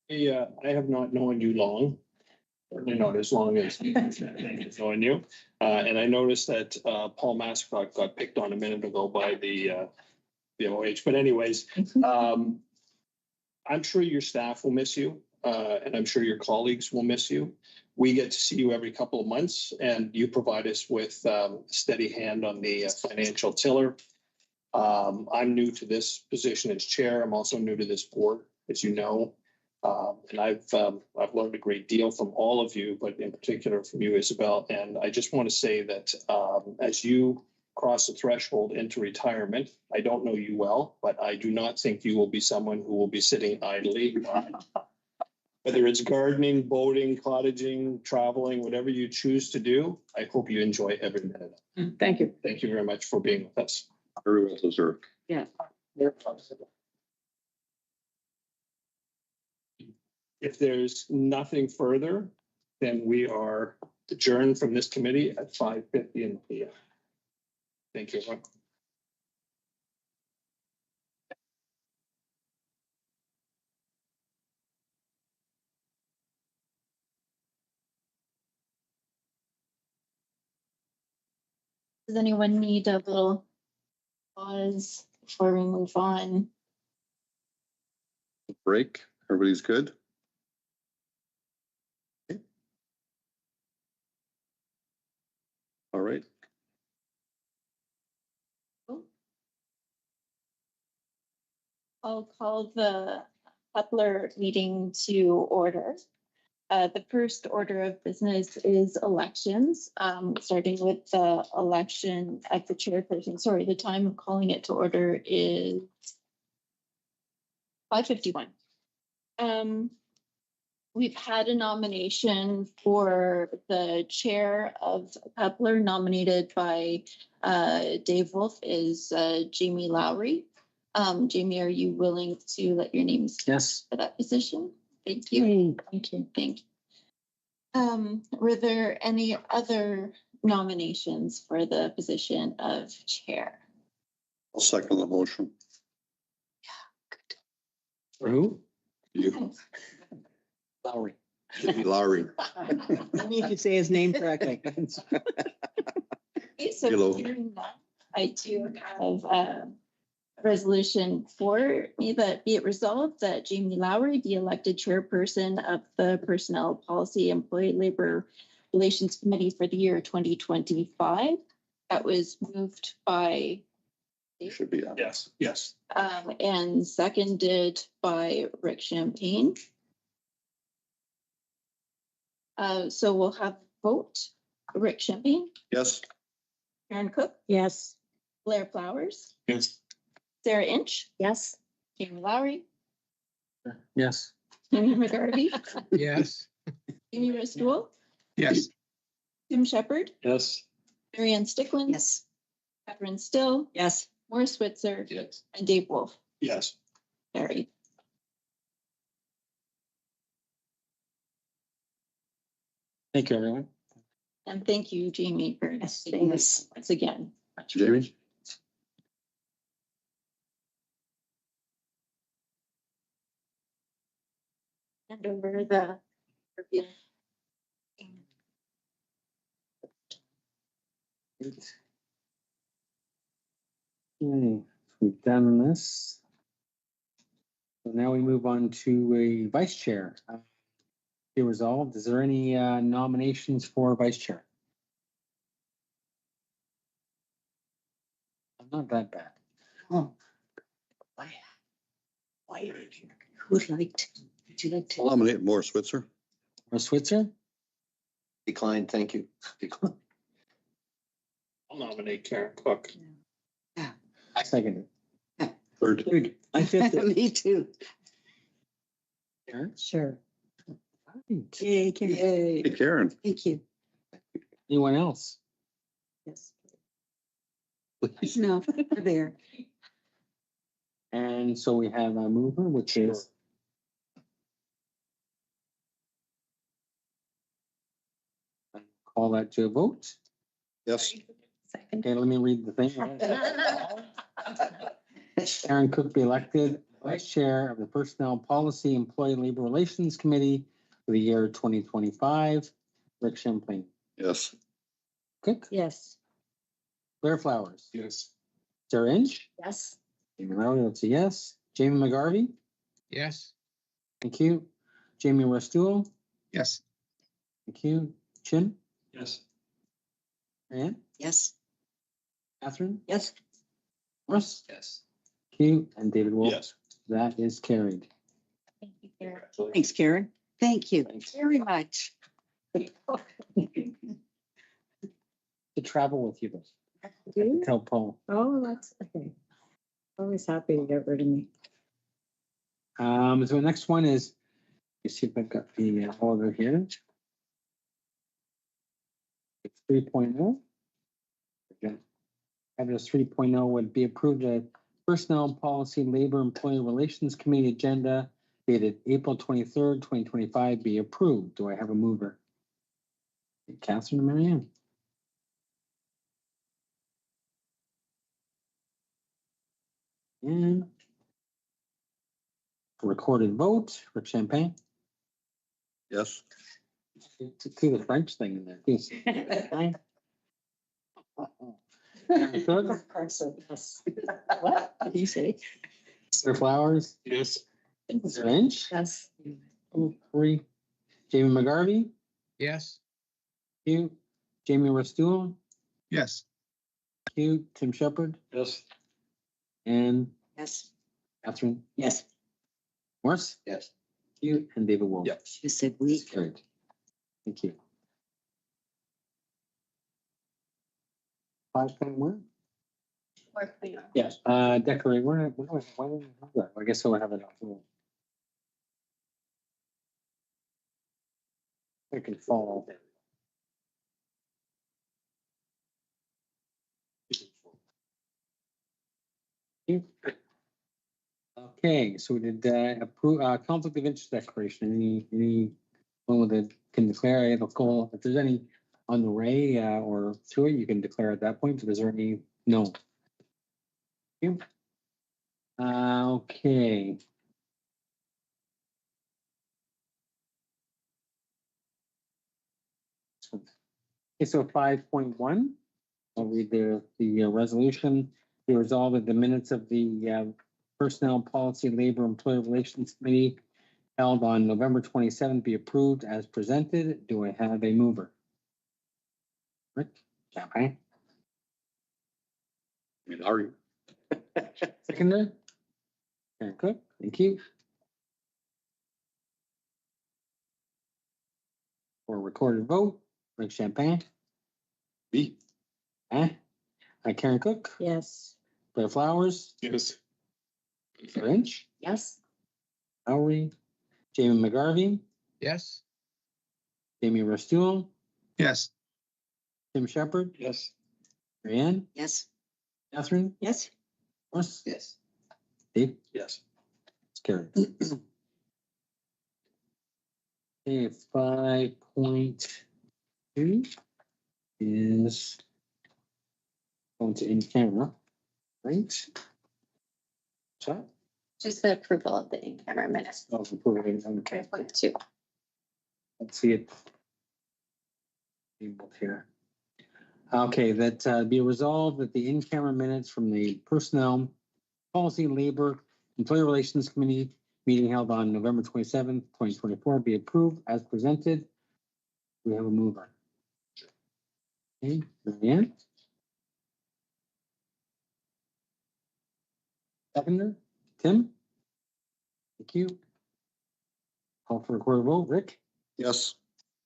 Yeah, I have not known you long. Certainly not as long as I've known you. And I noticed that Paul Mascot got picked on a minute ago by the OH. But anyways, I'm sure your staff will miss you, and I'm sure your colleagues will miss you. We get to see you every couple of months, and you provide us with a steady hand on the financial tiller. I'm new to this position as chair. I'm also new to this board, as you know. And I've learned a great deal from all of you, but in particular from you, Isabel. And I just want to say that as you cross the threshold into retirement, I don't know you well, but I do not think you will be someone who will be sitting idly. Whether it's gardening, boating, cottaging, traveling, whatever you choose to do, I hope you enjoy every minute. Thank you. Thank you very much for being with us. Very well deserved. Yeah. If there's nothing further, then we are adjourned from this committee at 5:50 in the PM. Thank you, everyone. Does anyone need a little pause before we move on? Break. Everybody's good? All right. I'll call the PPLER meeting to order. The first order of business is elections, starting with the election of the chairperson. Sorry, the time of calling it to order is 5:51. We've had a nomination for the chair of PPLER nominated by Dave Wolf is Jamie Lowry. Jamie, are you willing to let your name stand Yes. for that position? Thank you. Thank you. Thank you. Were there any other nominations for the position of chair? I'll second the motion. For who? You, Lowry. Lowry. I need to say his name correctly. Okay, so Hello. hearing that, I do have a resolution for me that be it resolved that Jamie Lowry be elected chairperson of the Personnel Policy Employee Labor Relations Committee for the year 2025. That was moved by Should be on. Yes, yes. and seconded by Rick Champagne. So we'll have vote. Rick Champagne, Yes. Karen Cook, Yes. Blair Flowers, Yes. Sarah Inch, Yes. Jamie Lowry, Yes. Amy McGarvey, Yes. Amy Ristool, Yes. Tim Shepherd, Yes. Marianne Stickland, Yes. Catherine Still, Yes. Morris Switzer, Yes. and Dave Wolf. Yes. Carried. Thank you, everyone. And thank you, Jamie, for saying this once again. Jamie? And over the review. Okay, we've done this. So now we move on to a vice chair. Be resolved. Is there any nominations for vice chair? I'm not that bad. Oh. Why did you? Who'd like to? Would you like I'll to? nominate Morris Switzer. Or Switzer? Decline, thank you. Decline. I'll nominate Karen Cook. I second it. Third. Third. I fifth it. Me too. Karen? Sure. Right. Yay, Karen. Hey, Yay. Karen. Thank you. Anyone else? Yes. Please. No, we're there. And so we have a mover, which is call that to a vote. Yes. Second. Okay, let me read the thing. Karen Cook be elected vice chair of the Personnel Policy Employee Labor Relations Committee for the year 2025. Rick Champlain. Yes. Cook. Yes. Blair Flowers. Yes. Sarah Inch. Yes. Jamie Lowry, that's a yes. Jamie McGarvey. Yes. Thank you. Jamie Restool. Yes. Thank you. Chin. Yes. Marianne. Yes. Catherine. Yes. Morris. Yes. Thank you. And David Wolf. Yes. That is carried. Thank you, Karen. Thanks, Karen. Thank you Thanks. very much. To travel with you. I Do can you? tell Paul. Oh, that's okay. Always happy to get rid of me. So the next one is, you see if I've got the order here. It's 3.0. Again, Address 3.0 would be approved at Personnel Policy Labor Employee Relations Committee agenda dated April 23rd, 2025 be approved. Do I have a mover? Catherine and Marianne. And recorded vote for Champagne. Yes. See the French thing in there. Yes. Cook, Carson, yes. What did you say? Sir Flowers, Yes. French, Yes. Three. Jamie McGarvey, Yes. Hugh, Jamie Restool, Yes. Hugh, Tim Shepherd, Yes. and Yes. Catherine Yes. Morse, Yes. Hugh, and David Wolf. Yep. You said we. Carried. Thank you. 5.1. Yes. Decorate, why don't we have that? I guess we'll have it. I can follow. Okay, so we did approve conflict of interest declaration. Any one with it can declare it. Call if there's any on the way or through it, you can declare at that point. If there's any, no. Okay. Okay. Okay, so 5.1. I'll read the resolution. Be resolved that the minutes of the Personnel Policy, Labor, Employee Relations Committee held on November 27th be approved as presented. Do I have a mover? Rick, Champagne. Are Seconder? Karen Cook, thank you. For recorded vote, Rick Champagne. me? Karen Cook, Yes. Blair Flowers, Yes. French, Yes. Lowry, Jamie McGarvey, Yes. Jamie Restool, Yes. Tim Shepherd, Yes. Marianne, Yes. Catherine, Yes. Morse, Yes. Dave, Yes. it's carried. Okay, 5.2 is going to in camera, right? So, Just the approval of the in-camera minutes. okay, 5.2. let's see it. Labeled here. Okay, that be resolved that the in-camera minutes from the Personnel Policy, Labor, Employee Relations Committee meeting held on November 27th, 2024 be approved as presented. We have a mover. Okay, Marianne. Seconder, Tim. Thank you. Call for a recorded vote. Rick, Yes.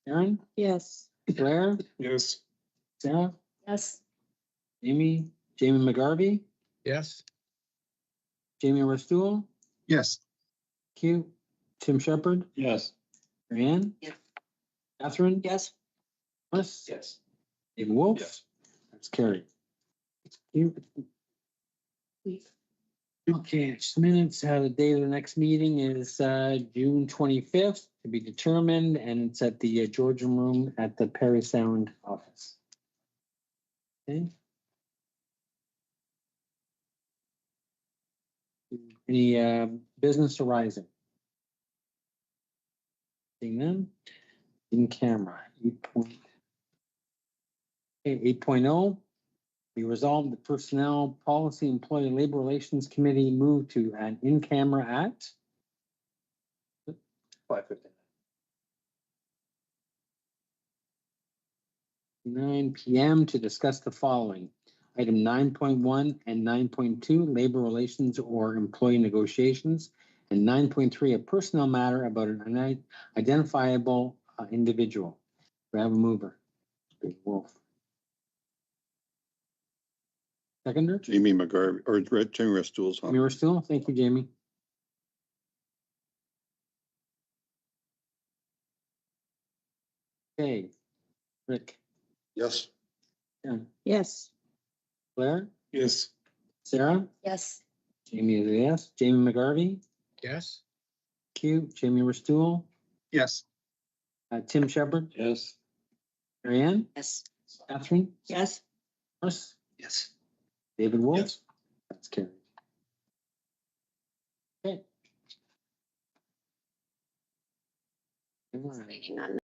Aaron, Yes. Blair, Yes. Sarah, Yes. Jamie McGarvey, Yes. Jamie Restool, Yes. Q, Tim Shepherd, Yes. Marianne. Yes. Catherine. Yes. Morse. Yes. David Wolf. Yes. That's carried. You. Okay, just minutes. The date of the next meeting is June 25th to be determined, and it's at the Georgian Room at the Perry Sound office. Okay. Any business arising? Seeing them in camera. 8.0. We resolved the Personnel Policy, Employee Labor Relations Committee moved to an in-camera at 9 p.m. to discuss the following. Item 9.1 and 9.2, labor relations or employee negotiations, and 9.3, a personnel matter about an identifiable individual. Do I have a mover? Big Wolf. Seconder? Jamie McGarvey or Jamie Restool's on. Jamie Restool, thank you, Jamie. Okay, Rick. Yes. Karen. Yes. Blair. Yes. Sarah. Yes. Jamie is a yes. Jamie McGarvey. Yes. Thank you. Jamie Restool, Yes. Tim Shepherd, Yes. Marianne, Yes. Catherine, Yes. Morris, Yes. David Wolf. Yes. That's carried. Okay. Waiting on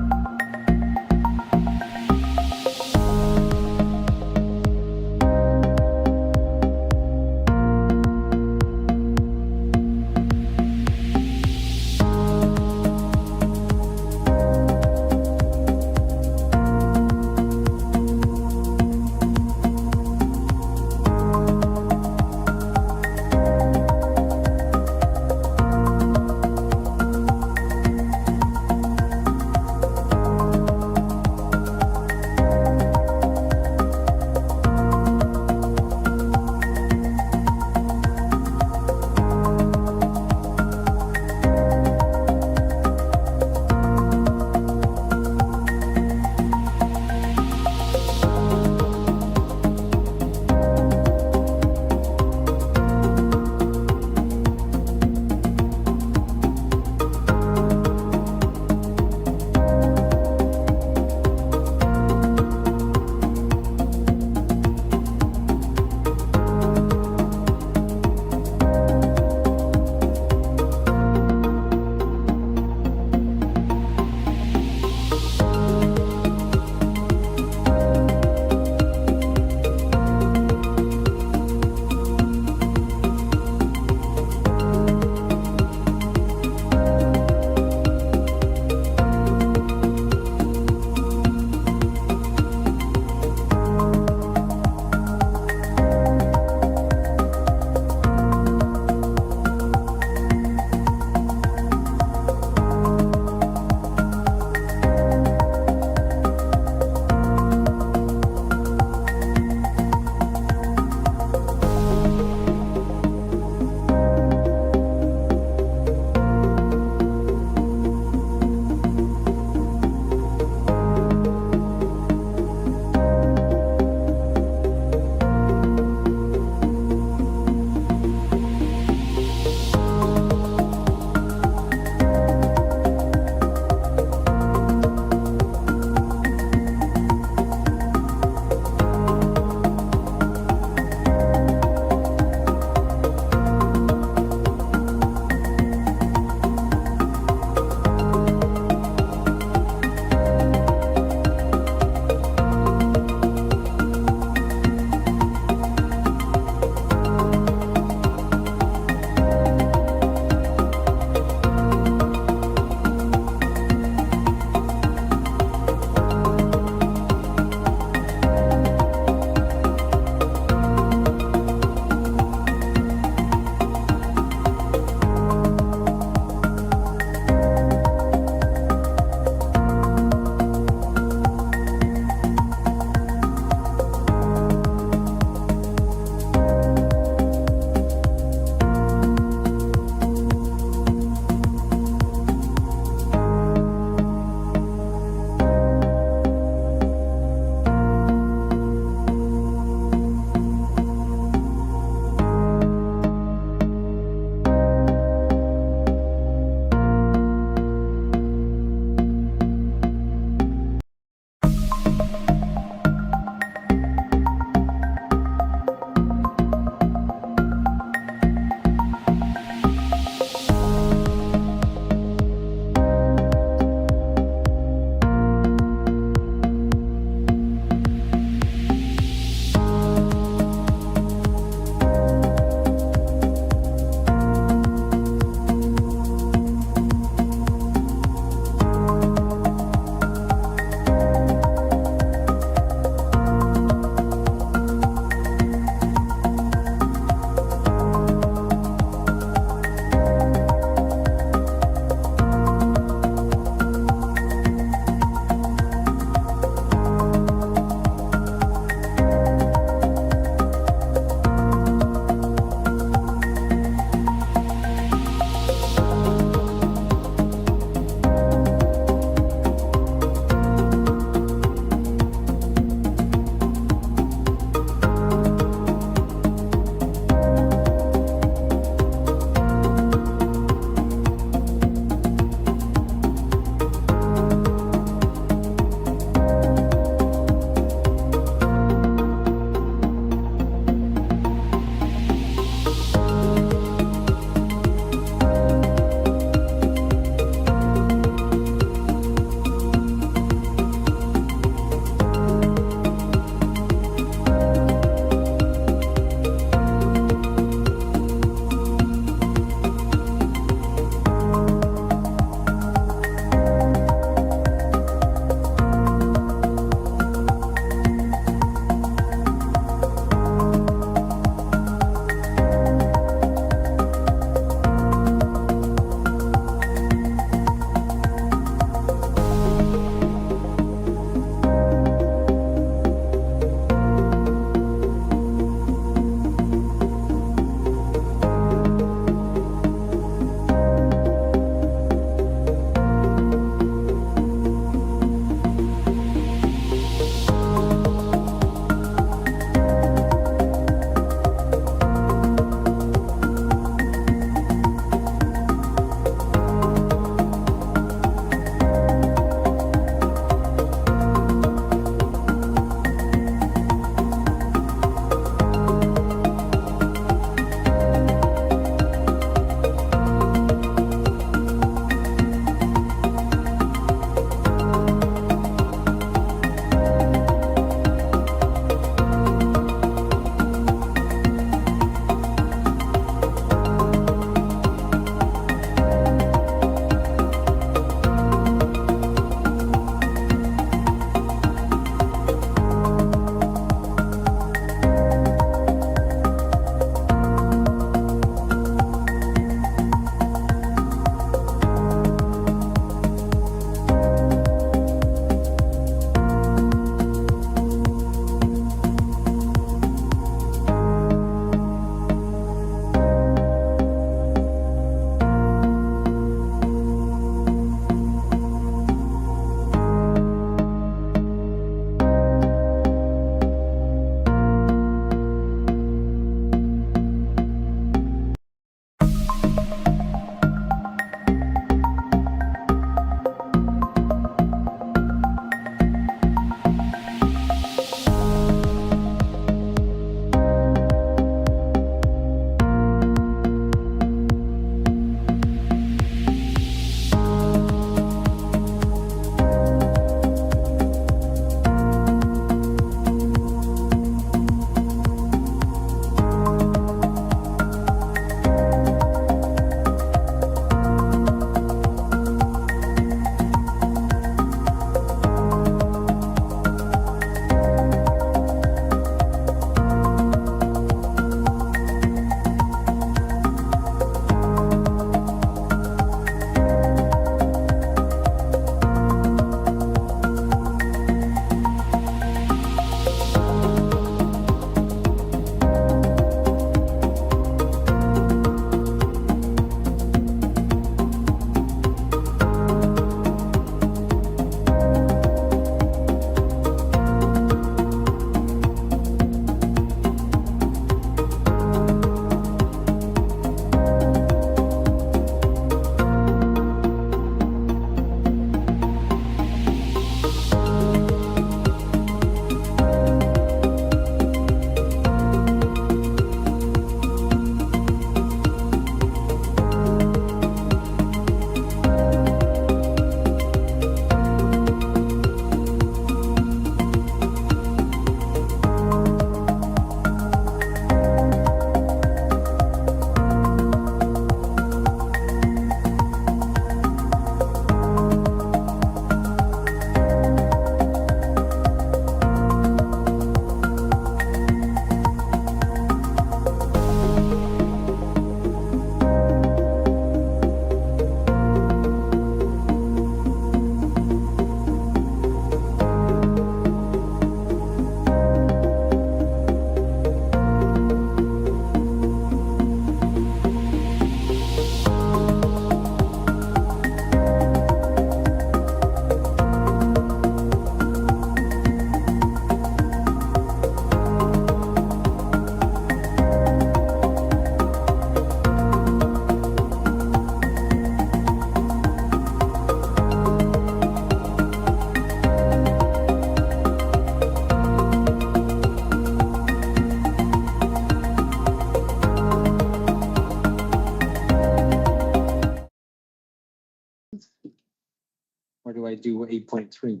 I do 8.3?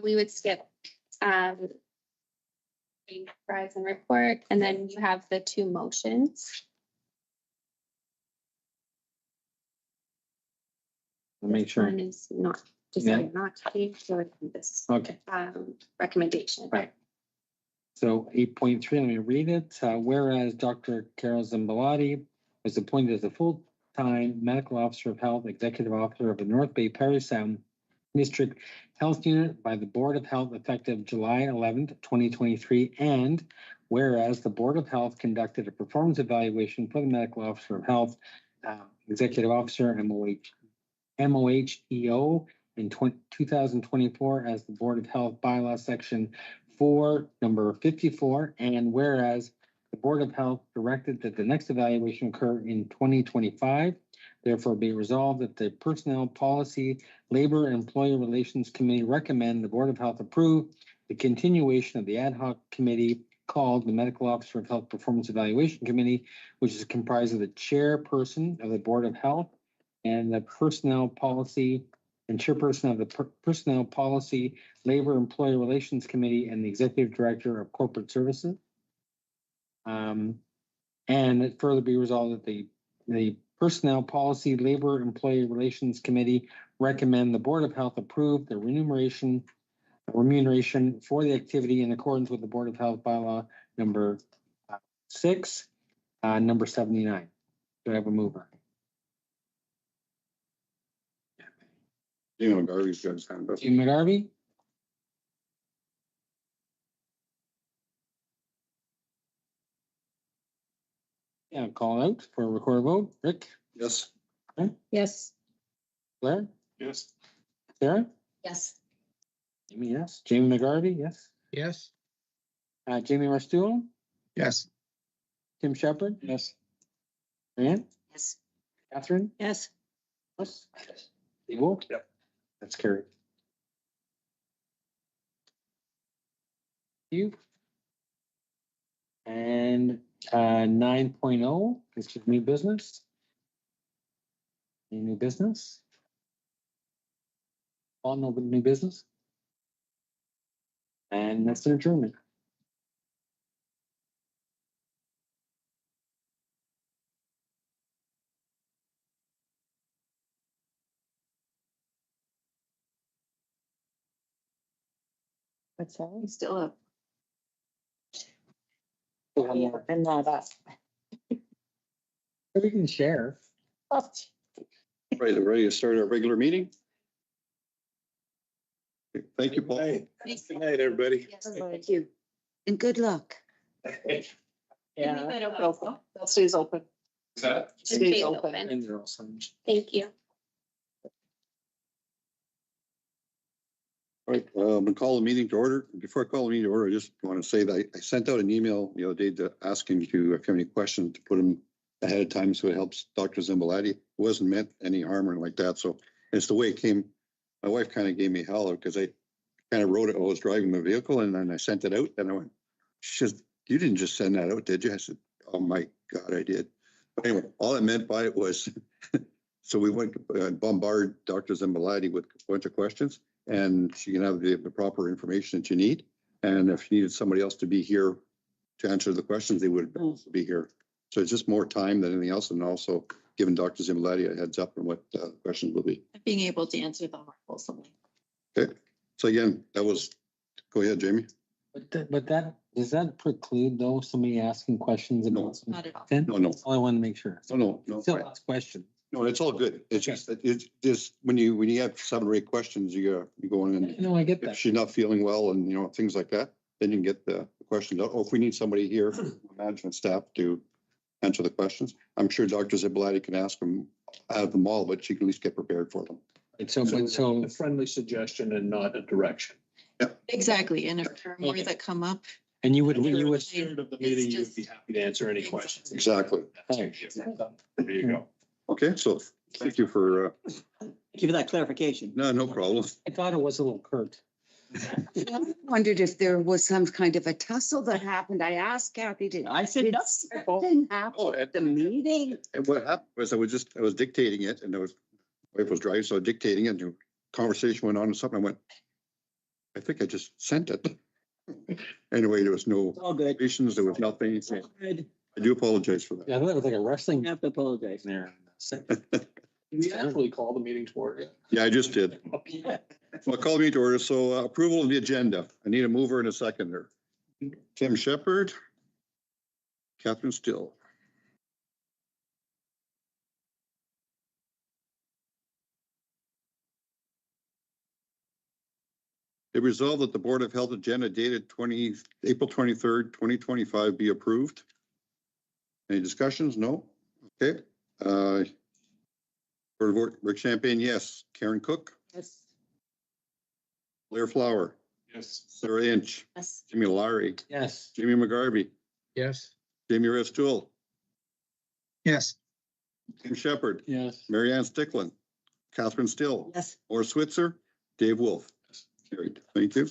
We would skip rise and report, and then you have the two motions. I'll make sure. One is not, Yeah. decided not to be, so this Okay. recommendation. Right. So 8.3, let me read it. Whereas Dr. Carol Zimbalati was appointed as a full-time medical officer of health, executive officer of the North Bay Parry Sound District Health Unit by the Board of Health effective July 11th, 2023. And whereas the Board of Health conducted a performance evaluation for the medical officer of health, executive officer, MOHEO in 2024 as the Board of Health bylaw section 4, number 54. And whereas the Board of Health directed that the next evaluation occur in 2025, therefore be resolved that the Personnel Policy, Labor and Employee Relations Committee recommend the Board of Health approve the continuation of the ad hoc committee called the Medical Officer of Health Performance Evaluation Committee, which is comprised of the chairperson of the Board of Health and the Personnel Policy and chairperson of the Personnel Policy, Labor Employee Relations Committee, and the Executive Director of Corporate Services. And it further be resolved that the Personnel Policy, Labor Employee Relations Committee recommend the Board of Health approve the remuneration for the activity in accordance with the Board of Health bylaw number 6, number 79. Do I have a mover? Jim McGarvey's got his hand up. Jim McGarvey? Yeah, call out for a recorded vote. Rick? Yes. Yes. Blair? Yes. Sarah? Yes. Amy, yes. Jamie McGarvey, yes. Yes. Jamie Rastool? Yes. Tim Shepherd? Yes. Rand? Yes. Catherine? Yes. Yes. Steve Wolf? Yep. That's carried. You. And 9.0 is just new business. Any new business? All no new business? And that's an adjournment. What's that? We still have. And not us. We can share. Right, ready to start our regular meeting? Thank you, Paul. Good night, everybody. Thank you. And good luck. Yeah. That stays open. Is that? Stays open. And they're all signed. Thank you. All right, I'm gonna call the meeting to order. Before I call the meeting to order, I just want to say that I sent out an email the other day to asking you if you have any questions to put them ahead of time so it helps Dr. Zimbalati. It wasn't meant any harm or anything like that. So it's the way it came. My wife kind of gave me hell because I kind of wrote it while I was driving the vehicle and then I sent it out and I went, she says, you didn't just send that out, did you? I said, oh my God, I did. But anyway, all I meant by it was, so we went to bombard Dr. Zimbalati with a bunch of questions and she can have the proper information that you need. And if you needed somebody else to be here to answer the questions, they would also be here. So it's just more time than anything else and also giving Dr. Zimbalati a heads up on what the questions will be. Being able to answer them more fulsomely. Okay, so again, that was, go ahead, Jamie. But that, does that preclude though, somebody asking questions No. about? something? Not at all. Then? No, no, I want to make sure. no. Still ask questions. No, it's all good. It's just, it's just, when you have 7 or 8 questions, you go in and No, I get if that. she's not feeling well and, you know, things like that, then you can get the questions out. Or if we need somebody here, management staff to answer the questions. I'm sure Dr. Zimbalati can ask them, have them all, but she can at least get prepared for them. And so, A friendly suggestion and not a direction. Exactly. And if there are more Okay. that come up. and you would, In you the would, spirit of the It's meeting, you'd just- be happy to answer any questions. Exactly. There you go. Okay, so thank you for, Thank you for that clarification. no problem. I thought it was a little curt. I wondered if there was some kind of a tussle that happened. I asked Kathy, did I said no. something happen Oh, at the meeting? And what happened was I was dictating it and I was wife was driving, so dictating and the conversation went on and something. I went, I think I just sent it. Anyway, there was no All good. questions. There was nothing. Good. I do apologize for that. Yeah, I thought it was like a wrestling You have to apologize. there. Can we actually call the meeting to order? Yeah, I just did. Well, call me to order. So approval of the agenda. I need a mover and a seconder. Tim Shepherd. Catherine Still. It resolved that the Board of Health agenda dated April 23rd, 2025 be approved. Any discussions? No? Okay. Rick Champagne, yes. Karen Cook, Yes. Blair Flower, Yes. Sarah Inch, Yes. Jimmy Larry, Yes. Jimmy McGarvey, Yes. Jamie Restool, Yes. Tim Shepherd, Yes. Mary Ann Stickland, Catherine Still, Yes. Or Switzer, Dave Wolf. Carried. Thank you.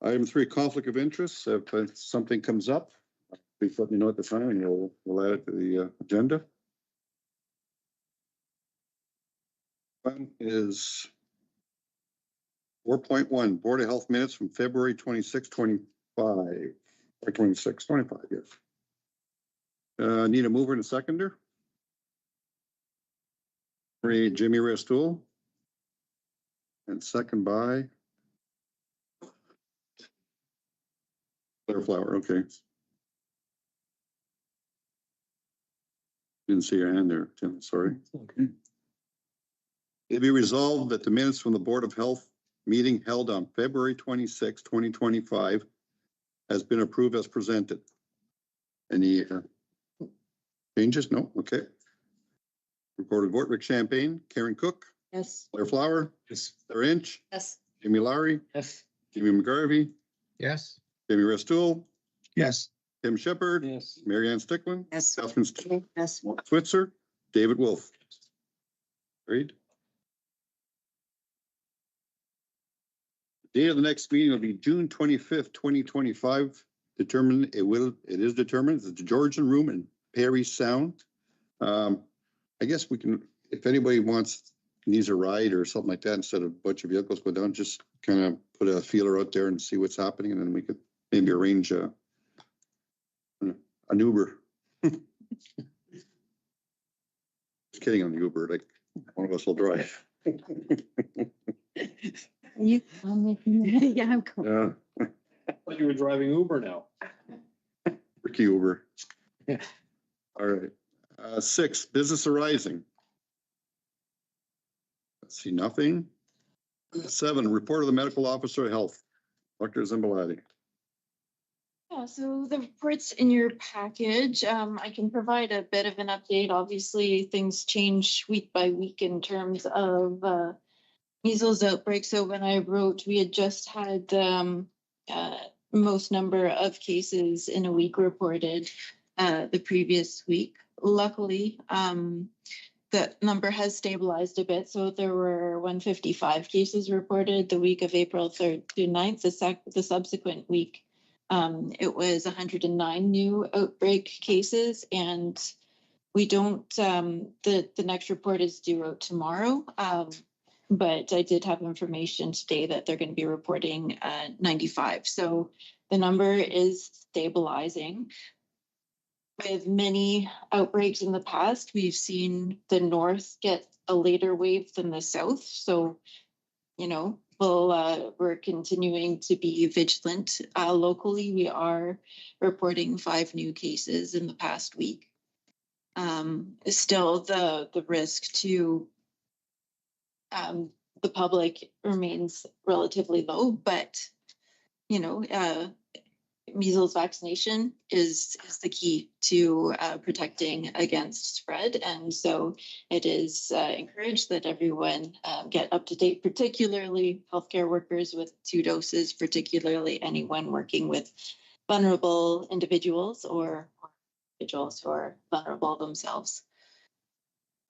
Item 3, conflict of interest. If something comes up, please let me know at the time and we'll add it to the agenda. One is 4.1, Board of Health minutes from February 26, 25, or 26, 25, yes. Need a mover and a seconder. Jimmy Restool. And second by Blair Flower, okay. Didn't see your hand there, Tim, sorry. Okay. It be resolved that the minutes from the Board of Health meeting held on February 26, 2025 has been approved as presented. Any changes? No? Okay. Recorded vote, Rick Champagne, Karen Cook, Yes. Blair Flower, Yes. Sarah Inch, Yes. Jimmy Larry, Yes. Jimmy McGarvey, Yes. Jamie Restool, Yes. Tim Shepherd, Yes. Mary Ann Stickland, Yes. Catherine Still, Yes. Switzer, David Wolf. Agreed. Date of the next meeting will be June 25th, 2025. It is determined it's the Georgian Room in Perry Sound. I guess we can, if anybody needs a ride or something like that, instead of a bunch of vehicles go down, just kind of put a feeler out there and see what's happening, and then we could maybe arrange an Uber. Just kidding on the Uber, like one of us will drive. You, yeah, I'm cool. Yeah, Like you were driving Uber now. Ricky Uber. Yeah. All right. 6, business arising. Let's see, nothing. 7, report of the medical officer of health, Dr. Zimbalati. Yeah, so the report's in your package. I can provide a bit of an update. Obviously, things change week by week in terms of measles outbreak. So when I wrote, we had just had most number of cases in a week reported the previous week. Luckily, the number has stabilized a bit. So there were 155 cases reported the week of April 3rd to 9th. The subsequent week, it was 109 new outbreak cases, and we don't, the next report is due out tomorrow. But I did have information today that they're going to be reporting 95. So the number is stabilizing. With many outbreaks in the past, we've seen the north get a later wave than the south. So, we're continuing to be vigilant. Locally, we are reporting 5 new cases in the past week. Still, the risk to the public remains relatively low, but measles vaccination is the key to protecting against spread. And so it is encouraged that everyone get up to date, particularly healthcare workers with 2 doses, particularly anyone working with vulnerable individuals or individuals who are vulnerable themselves.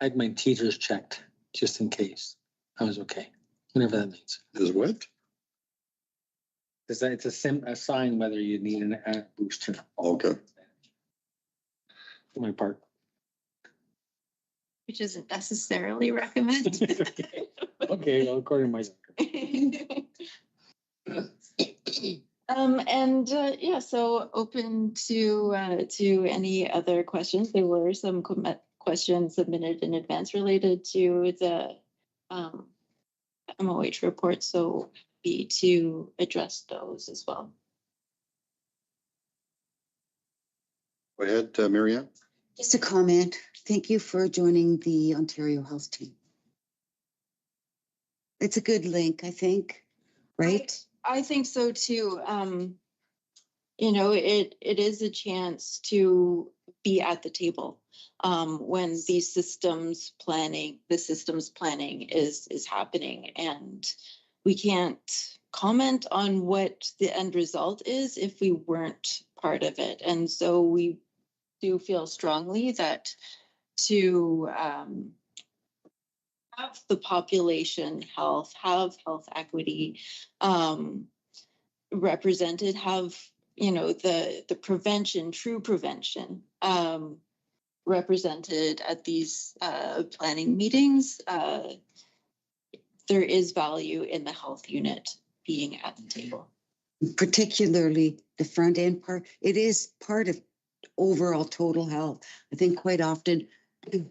I had my teethers checked just in case. I was okay, whatever that means. Is what? It's a sign whether you need a booster. Okay. For my part. which isn't necessarily recommended. Okay, well, according to my. Yeah, so open to any other questions. There were some questions submitted in advance related to the MOH report, so be to address those as well. Go ahead, Mary Ann. Just a comment. Thank you for joining the Ontario Health Team. It's a good link, I think, right? I think so too. You know, it is a chance to be at the table when the systems planning is happening, and we can't comment on what the end result is if we weren't part of it. And so we do feel strongly that to have the population health, have health equity represented, have, you know, the prevention, true prevention represented at these planning meetings. There is value in the health unit being at the table. Particularly the front end part. It is part of overall total health. I think quite often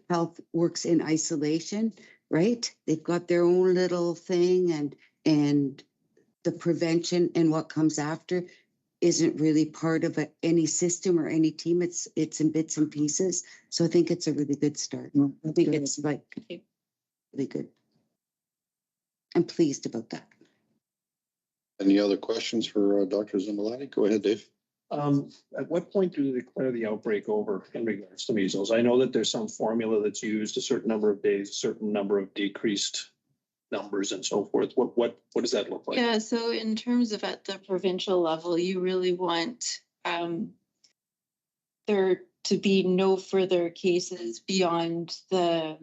health works in isolation, right? They've got their own little thing, and the prevention and what comes after isn't really part of any system or any team. It's in bits and pieces. So I think it's a really good start. I think it's like really good. I'm pleased about that. Any other questions for Dr. Zimbalani? Go ahead, Dave. At what point do they declare the outbreak over in regards to measles? I know that there's some formula that's used, a certain number of days, a certain number of decreased numbers and so forth. What does that look like? Yeah, so in terms of at the provincial level, you really want there to be no further cases beyond the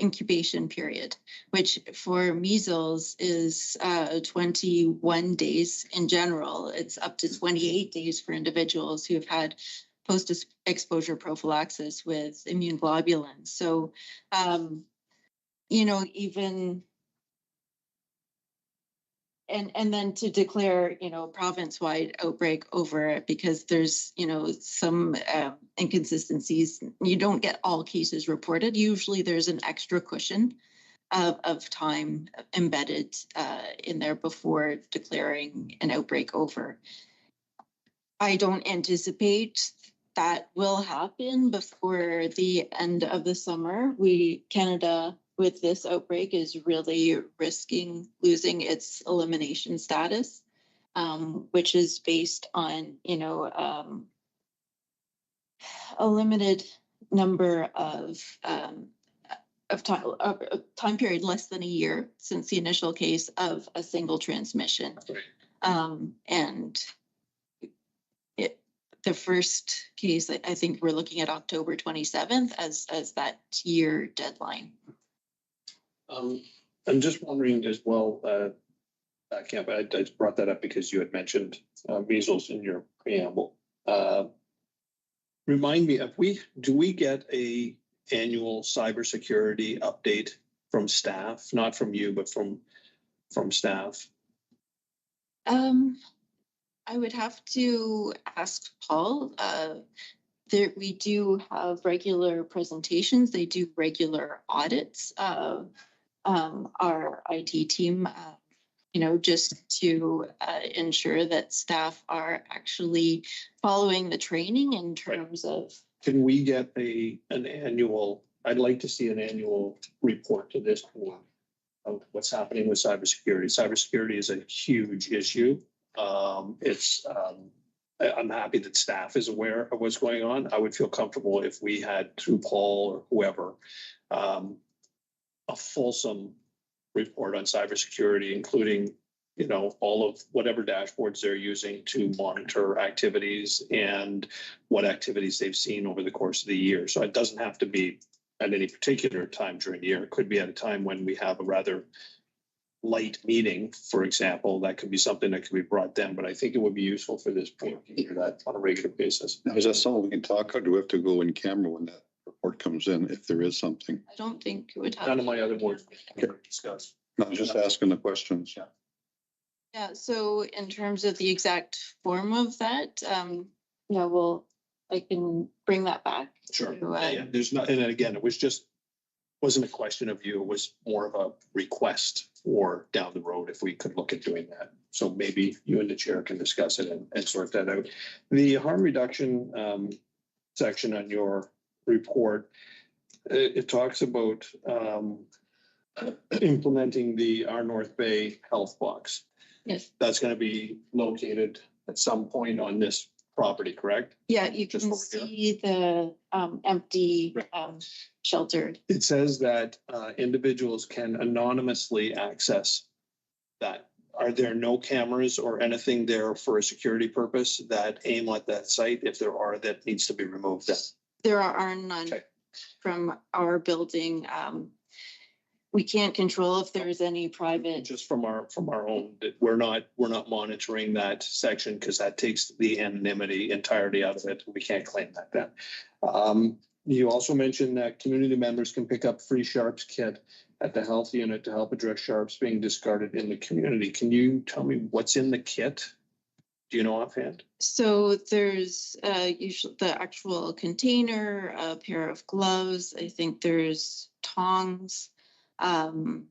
incubation period, which for measles is 21 days in general. It's up to 28 days for individuals who have had post-exposure prophylaxis with immune globulins. So, you know, even and then to declare, you know, province-wide outbreak over it, because there's, you know, some inconsistencies. You don't get all cases reported. Usually there's an extra cushion of time embedded in there before declaring an outbreak over. I don't anticipate that will happen before the end of the summer. Canada, with this outbreak, is really risking losing its elimination status, which is based on, you know, a limited number of time period, less than a year since the initial case of a single transmission. And the first case, I think we're looking at October 27th as that year deadline. I'm just wondering as well, Camp, I just brought that up because you had mentioned measles in your preamble. Remind me, do we get a annual cybersecurity update from staff, not from you, but from staff? I would have to ask Paul. We do have regular presentations. They do regular audits of our IT team, you know, just to ensure that staff are actually following the training in terms of. Can we get an annual? I'd like to see an annual report to this board of what's happening with cybersecurity. Cybersecurity is a huge issue. I'm happy that staff is aware of what's going on. I would feel comfortable if we had, through Paul or whoever, a fulsome report on cybersecurity, including, you know, all of whatever dashboards they're using to monitor activities and what activities they've seen over the course of the year. So it doesn't have to be at any particular time during the year. It could be at a time when we have a rather light meeting, for example. That could be something that could be brought then, but I think it would be useful for this board to hear that on a regular basis. Now, is that something we can talk, or do we have to go in camera when that report comes in, if there is something. I don't think it would have. None of my other boards can discuss. Not just asking the questions. Yeah, so in terms of the exact form of that, yeah, well, I can bring that back. Sure. to, Yeah, there's not, and then again, it was just, wasn't a question of you, it was more of a request for down the road if we could look at doing that. So maybe you and the chair can discuss it and sort that out. The harm reduction section on your report, it talks about implementing our North Bay health box. Yes. That's going to be located at some point on this property, correct? Yeah, you Just can over here. see the empty shelter. It says that individuals can anonymously access that. Are there no cameras or anything there for a security purpose that aim at that site? If there are, that needs to be removed. There are none Okay. from our building. We can't control if there's any private. Just from our own, that we're not monitoring that section because that takes the anonymity entirely out of it. We can't claim that then. You also mentioned that community members can pick up free sharps kit at the health unit to help address sharps being discarded in the community. Can you tell me what's in the kit? Do you know offhand? So there's usually the actual container, a pair of gloves. I think there's tongs. And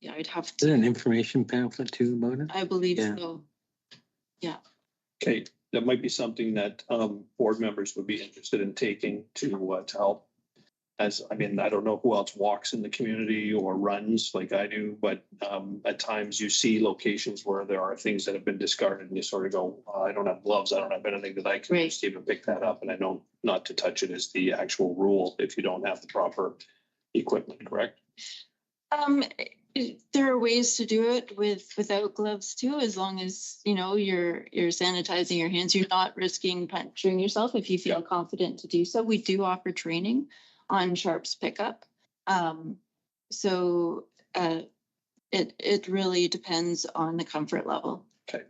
yeah, I'd have Is there to, an information pamphlet too about it? I believe Yeah. so. Okay, that might be something that board members would be interested in taking to help. As, I mean, I don't know who else walks in the community or runs like I do, but at times you see locations where there are things that have been discarded and you sort of go, I don't have gloves, I don't have anything that I can Right. just even pick that up. And I know not to touch it is the actual rule if you don't have the proper equipment, correct? There are ways to do it without gloves too, as long as, you know, you're sanitizing your hands. You're not risking puncturing yourself if you feel confident to do so. We do offer training on sharps pickup. So it really depends on the comfort level. Okay.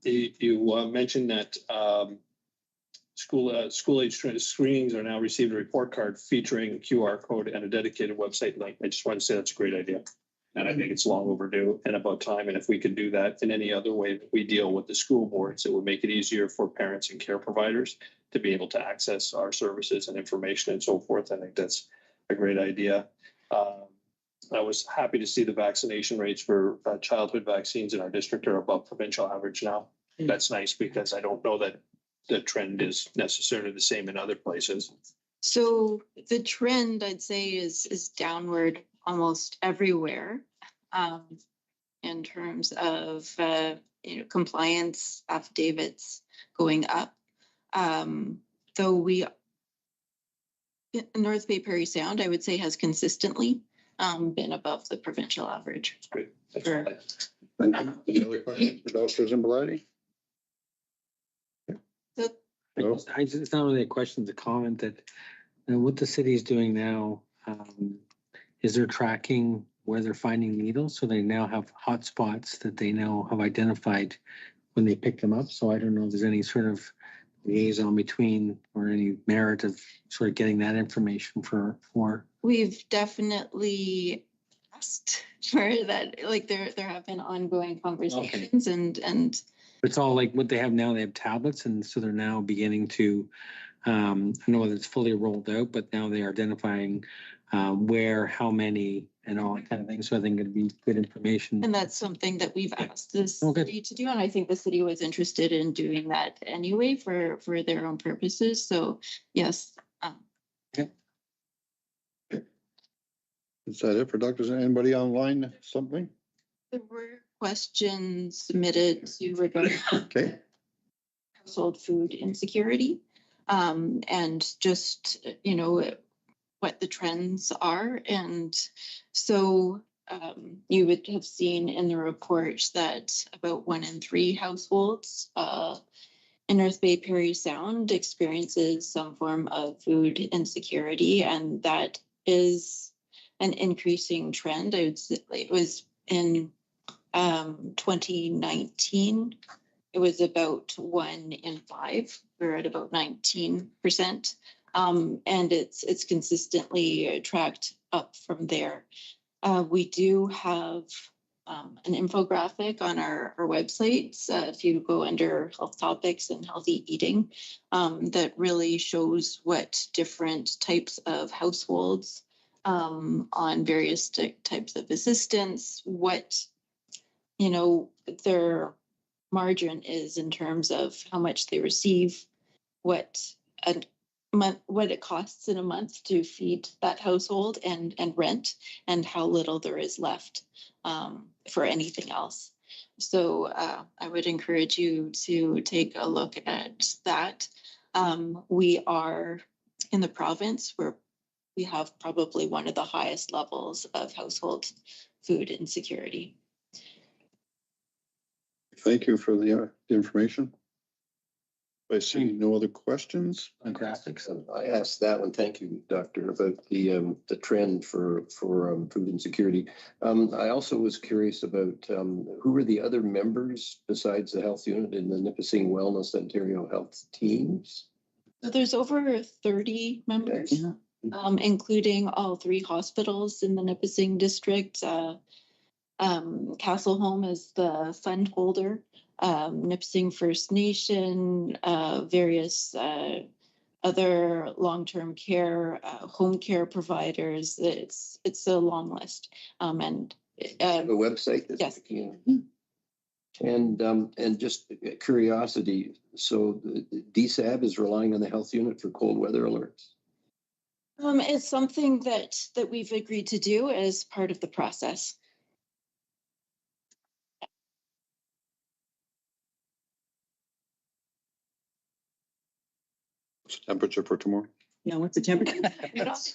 You mentioned that school age screenings are now received a report card featuring a QR code and a dedicated website link. I just want to say that's a great idea. And I think it's long overdue and about time. And if we could do that in any other way that we deal with the school boards, it would make it easier for parents and care providers to be able to access our services and information and so forth. I think that's a great idea. I was happy to see the vaccination rates for childhood vaccines in our district are above provincial average now. That's nice because I don't know that the trend is necessarily the same in other places. So the trend, I'd say, is downward almost everywhere in terms of compliance affidavits going up. Though North Bay Prairie Sound, I would say, has consistently been above the provincial average. That's great. That's Sure. right. Any other questions for Dr. Zimbalati? No? It's not really a question, it's a comment that what the city is doing now is they're tracking where they're finding needles. So they now have hotspots that they now have identified when they pick them up. So I don't know if there's any sort of liaison between or any merit of sort of getting that information for. We've definitely asked for that. Like there have been ongoing conversations and It's all like what they have now, they have tablets, and so they're now beginning to, I don't know whether it's fully rolled out, but now they are identifying where, how many, and all that kind of thing. So I think it'd be good information. and that's something that we've asked the Okay. city to do. And I think the city was interested in doing that anyway for their own purposes. So yes. Is that it for doctors? Anybody online, something? There were questions submitted to regarding Okay. household food insecurity. And just, what the trends are. And so you would have seen in the report that about 1 in 3 households in North Bay Prairie Sound experiences some form of food insecurity. And that is an increasing trend. I would say it was in 2019, it was about 1 in 5. We're at about 19%. And it's consistently tracked up from there. We do have an infographic on our website. If you go under health topics and healthy eating, that really shows what different types of households on various types of assistance, what, you know, their margin is in terms of how much they receive, what a month, what it costs in a month to feed that household and rent, and how little there is left for anything else. So I would encourage you to take a look at that. We are in the province where we have probably one of the highest levels of household food insecurity. Thank you for the information. I see no other questions. On graphics. I asked that one, thank you, Doctor, about the trend for food insecurity. I also was curious about who were the other members besides the health unit in the Nipissing Wellness Ontario Health teams? So there's over 30 members. Yeah. Including all 3 hospitals in the Nipissing district. Castle Home is the fund holder. Nipissing First Nation, various other long-term care, home care providers. It's a long list. And The website? yes. And just curiosity, so the DSAB is relying on the health unit for cold weather alerts? It's something that we've agreed to do as part of the process. What's the temperature for tomorrow? Yeah, what's the temperature?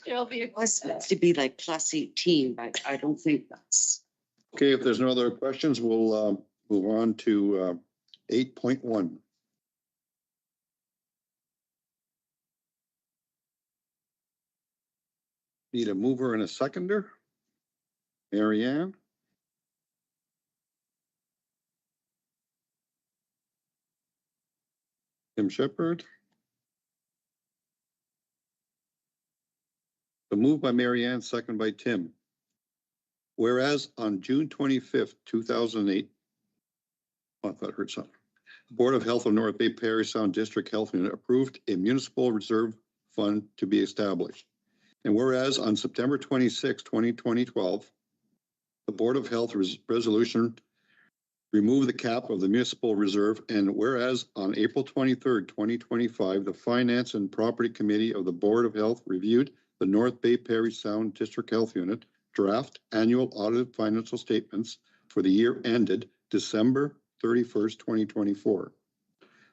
It'll be It was supposed to be like +18, but I don't think that's. Okay, if there's no other questions, we'll move on to 8.1. Need a mover and a seconder. Mary Ann? Tim Shepherd? The move by Mary Ann, second by Tim. Whereas on June 25th, 2008, I thought I heard something. Board of Health of North Bay Parry Sound District Health Unit approved a municipal reserve fund to be established. And whereas on September 26, 2012, the Board of Health resolution removed the cap of the municipal reserve, and whereas on April 23rd, 2025, the Finance and Property Committee of the Board of Health reviewed the North Bay Parry Sound District Health Unit draft annual audited financial statements for the year ended December 31st, 2024.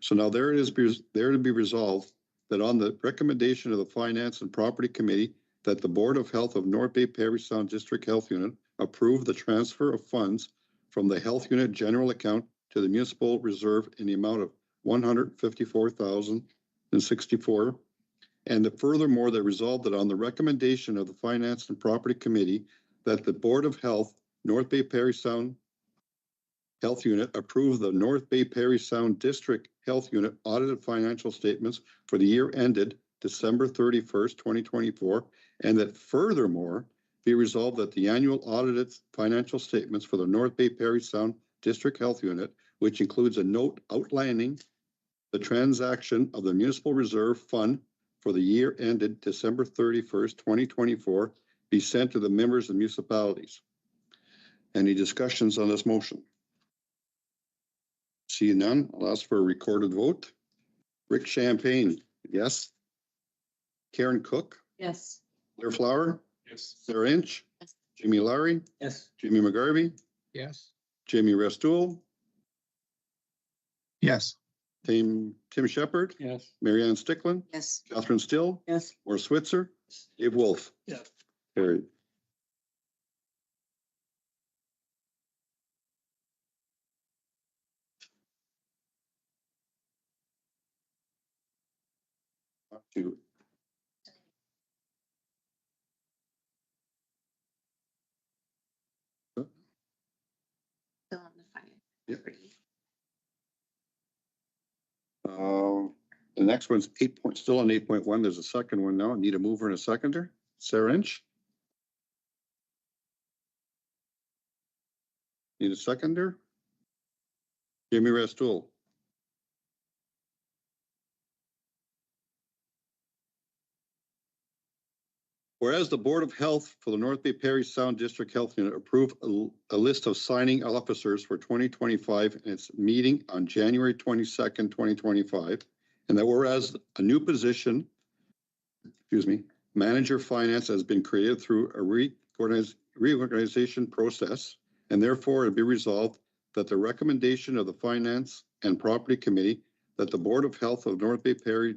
So now there it is, there to be resolved that on the recommendation of the Finance and Property Committee, that the Board of Health of North Bay Parry Sound District Health Unit approve the transfer of funds from the Health Unit General Account to the Municipal Reserve in the amount of $154,064. And that furthermore, they resolved that on the recommendation of the Finance and Property Committee, that the Board of Health North Bay Parry Sound Health Unit approve the North Bay Parry Sound District Health Unit audited financial statements for the year ended December 31st, 2024, and that furthermore be resolved that the annual audited financial statements for the North Bay Parry Sound District Health Unit, which includes a note outlining the transaction of the Municipal Reserve Fund for the year ended December 31st, 2024, be sent to the members of municipalities. Any discussions on this motion? See none, I'll ask for a recorded vote. Rick Champagne, yes. Karen Cook, Yes. Claire Flower, Yes. Sarah Inch, Yes. Jimmy Larry, Yes. Jimmy McGarvey, Yes. Jamie Restool, Yes. Tim Shepherd, Yes. Mary Ann Stickland, Yes. Catherine Still, Yes. or Switzer, Dave Wolf. Yeah. Carried. To Still on the fire. Yep. The next one's still on 8.1. There's a second one now. Need a mover and a seconder. Sarah Inch. Need a seconder. Jamie Restool. Whereas the Board of Health for the North Bay Perry Sound District Health Unit approved a list of signing officers for 2025 and its meeting on January 22nd, 2025. And that whereas a new position, manager finance has been created through a reorganization process, and therefore it be resolved that the recommendation of the Finance and Property Committee that the Board of Health of North Bay Perry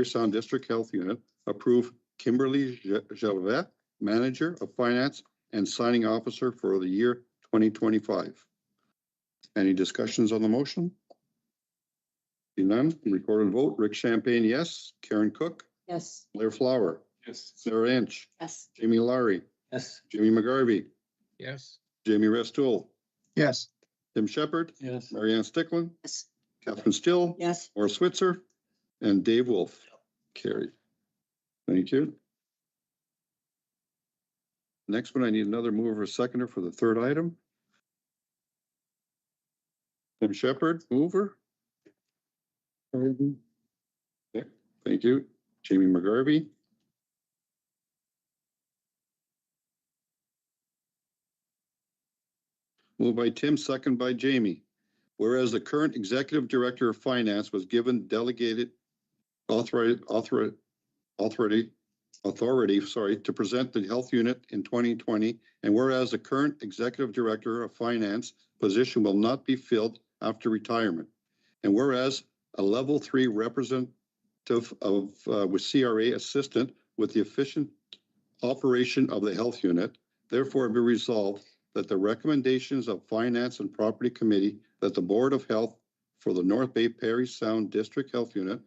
Sound District Health Unit approve Kimberly Javet, Manager of Finance and Signing Officer for the year 2025. Any discussions on the motion? See none. Record and vote. Rick Champagne, yes. Karen Cook. Yes. Blair Flower. Yes. Sarah Inch. Yes. Jamie Laurie. Yes. Jimmy McGarvey. Yes. Jamie Restool. Yes. Tim Shepard. Yes. Marianne Stickland. Yes. Catherine Still. Yes. Maura Switzer. And Dave Wolf. Carried. Thank you. Next one, I need another mover or seconder for the third item. Tim Shepard, mover. Okay, thank you. Jamie McGarvey. Moved by Tim, second by Jamie. Whereas the current executive director of finance was given delegated authority to present the health unit in 2020, and whereas the current executive director of finance position will not be filled after retirement, and whereas a level 3 representative of with CRA assistant with the efficient operation of the health unit, therefore be resolved that the recommendations of Finance and Property Committee that the Board of Health for the North Bay Perry Sound District Health Unit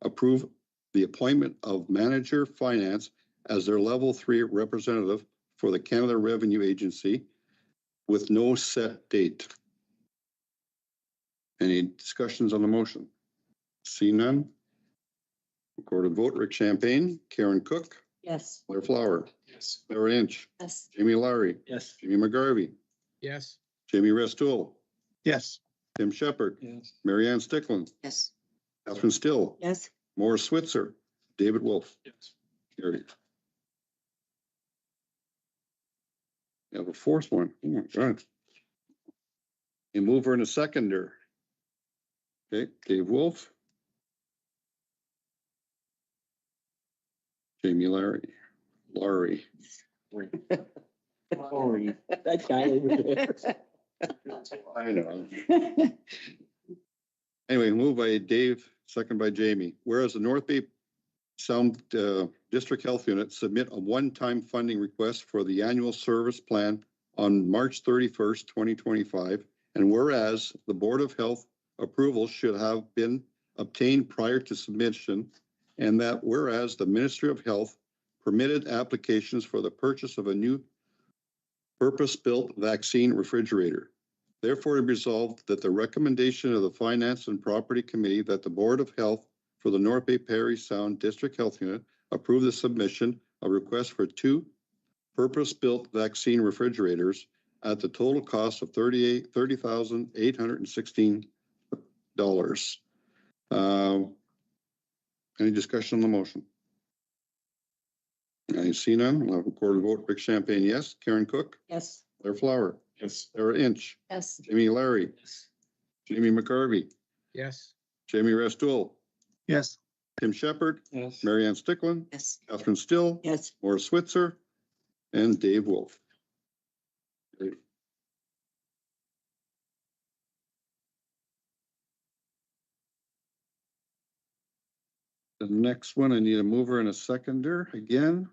approve the appointment of Manager Finance as their Level 3 representative for the Canada Revenue Agency with no set date. Any discussions on the motion? See none. Recorded vote. Rick Champagne, Karen Cook, Yes. Blair Flower, Yes. Sarah Inch, Yes. Jamie Laurie, Yes. Jamie McGarvey, Yes. Jamie Restool, Yes. Tim Shepard, Yes. Marianne Stickland, Yes. Catherine Still, Yes. Maura Switzer, David Wolf. Yes. Carried. You have a fourth one. Oh my God. A mover and a seconder. Okay, Dave Wolf. Jamie Laurie. That guy over there. I know. Anyway, moved by Dave, second by Jamie. Whereas the North Bay Sound District Health Unit submit a one-time funding request for the annual service plan on March 31st, 2025. And whereas the Board of Health approval should have been obtained prior to submission, and that whereas the Ministry of Health permitted applications for the purchase of a new purpose-built vaccine refrigerator. Therefore, it resolved that the recommendation of the Finance and Property Committee that the Board of Health for the North Bay Perry Sound District Health Unit approve the submission of requests for 2 purpose-built vaccine refrigerators at the total cost of $30,816. Any discussion on the motion? I see none. We'll have a recorded vote. Rick Champagne, yes. Karen Cook, Yes. Blair Flower, Yes. Sarah Inch, Yes. Jamie Laurie, Yes. Jamie McGarvey, Yes. Jamie Restool, Yes. Tim Shepard, Yes. Marianne Stickland, Yes. Catherine Still, Yes. Maura Switzer, and Dave Wolf. Great. The next one, I need a mover and a seconder again.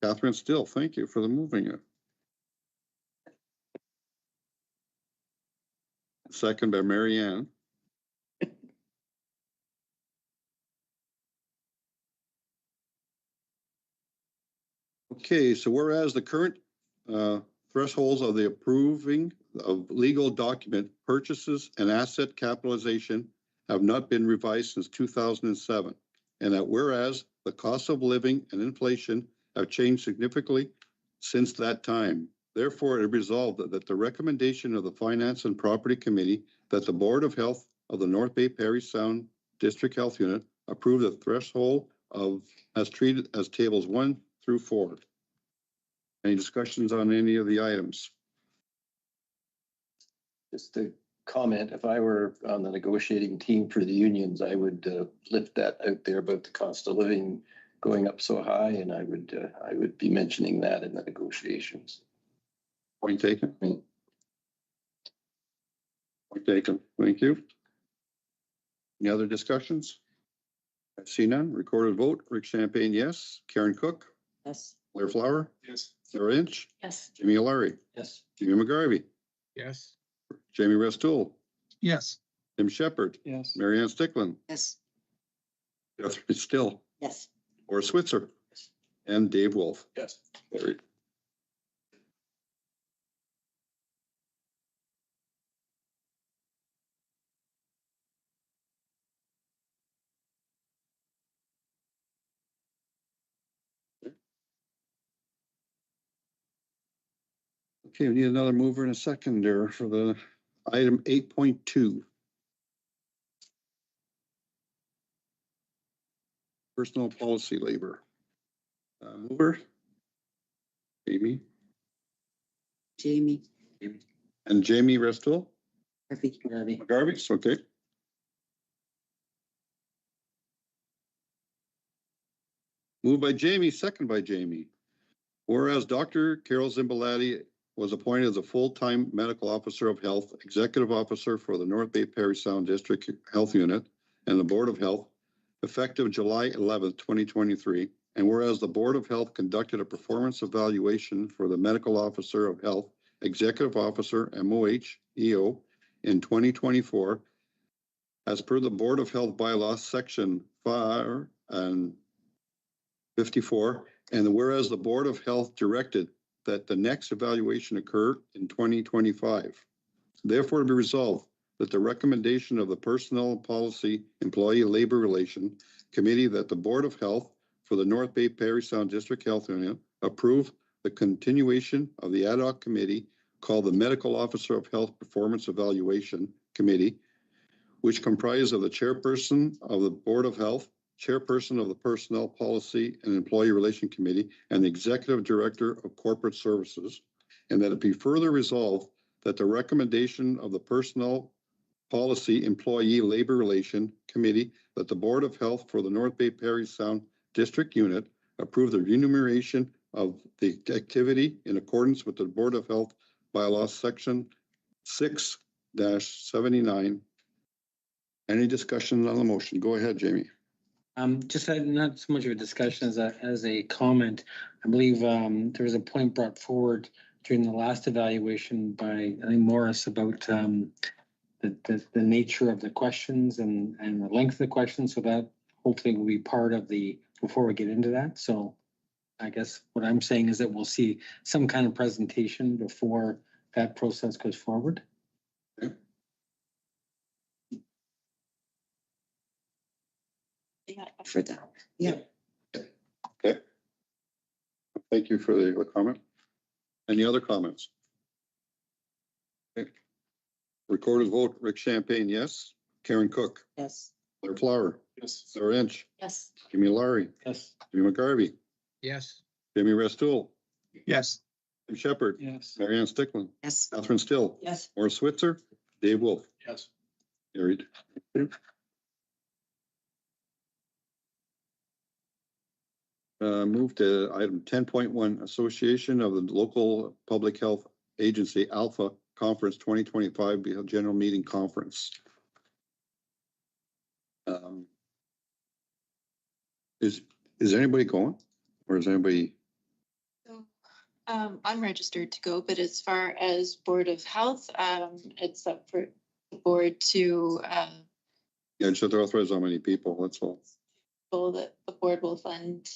Catherine Still, thank you for the moving it. Second by Marianne. Okay, so whereas the current thresholds of the approving of legal document purchases and asset capitalization have not been revised since 2007. And that whereas the cost of living and inflation have changed significantly since that time. Therefore, it resolved that the recommendation of the Finance and Property Committee that the Board of Health of the North Bay Parry Sound District Health Unit approve the threshold of as treated as tables 1 through 4. Any discussions on any of the items? Just a comment, if I were on the negotiating team for the unions, I would lift that out there about the cost of living going up so high, and I would be mentioning that in the negotiations. Point taken. Point taken. Thank you. Any other discussions? I see none. Recorded vote. Rick Champagne, yes. Karen Cook, Yes. Blair Flower, Yes. Sarah Inch, Yes. Jimmy O'Leary, Yes. Jimmy McGarvey, Yes. Jamie Restool, Yes. Tim Shepherd, Yes. Marianne Stickland, Yes. Catherine Still, Yes. or Switzer, and Dave Wolf. Yes. Carried. Okay, we need another mover and a seconder for the item 8.2. Personal policy labor. Mover. Amy Jamie. and Jamie Restool. Harvey. McGarvey, okay. Moved by Jamie, second by Jamie. Whereas Dr. Carol Zimbalati was appointed as a full-time medical officer of health, executive officer for the North Bay Parry Sound District Health Unit and the Board of Health, effective July 11th, 2023. And whereas the Board of Health conducted a performance evaluation for the medical officer of health, executive officer, MOH, EO, in 2024, as per the Board of Health bylaws, section 5 and 54, and whereas the Board of Health directed that the next evaluation occur in 2025. Therefore, be resolved that the recommendation of the Personnel Policy Employee Labor Relation Committee that the Board of Health for the North Bay Parry Sound District Health Unit approve the continuation of the ad hoc committee called the Medical Officer of Health Performance Evaluation Committee, which comprised of the chairperson of the Board of Health, chairperson of the Personnel Policy and Employee Relation Committee, and the Executive Director of Corporate Services, and that it be further resolved that the recommendation of the Personnel Policy Employee Labor Relation Committee that the Board of Health for the North Bay Parry Sound District Unit approve the remuneration of the activity in accordance with the Board of Health bylaws section 6-79. Any discussion on the motion? Go ahead, Jamie. Just not so much of a discussion as a comment. I believe there was a point brought forward during the last evaluation by, I think, Morris about the nature of the questions and the length of the questions. So that hopefully will be part of the, before we get into that. So I guess what I'm saying is that we'll see some kind of presentation before that process goes forward. Yeah, for that. Yeah. Okay. Thank you for the comment. Any other comments? Okay. Recorded vote, Rick Champagne, yes. Karen Cook, Yes. Blair Flower, Yes. Sarah Inch, Yes. Jimmy O'Leary, Yes. Jimmy McGarvey, Yes. Jamie Restool, Yes. Tim Shepherd, Yes. Marianne Stickland, Yes. Catherine Still, Yes. or Switzer, Dave Wolf. Yes. Carried. Move to item 10.1, Association of the Local Public Health Agency Alpha Conference 2025 General Meeting Conference. Is anybody going, or is anybody? So, I'm registered to go, but as far as Board of Health, it's up for the board to, Yeah, just authorize how many people, that's all. goal that the board will fund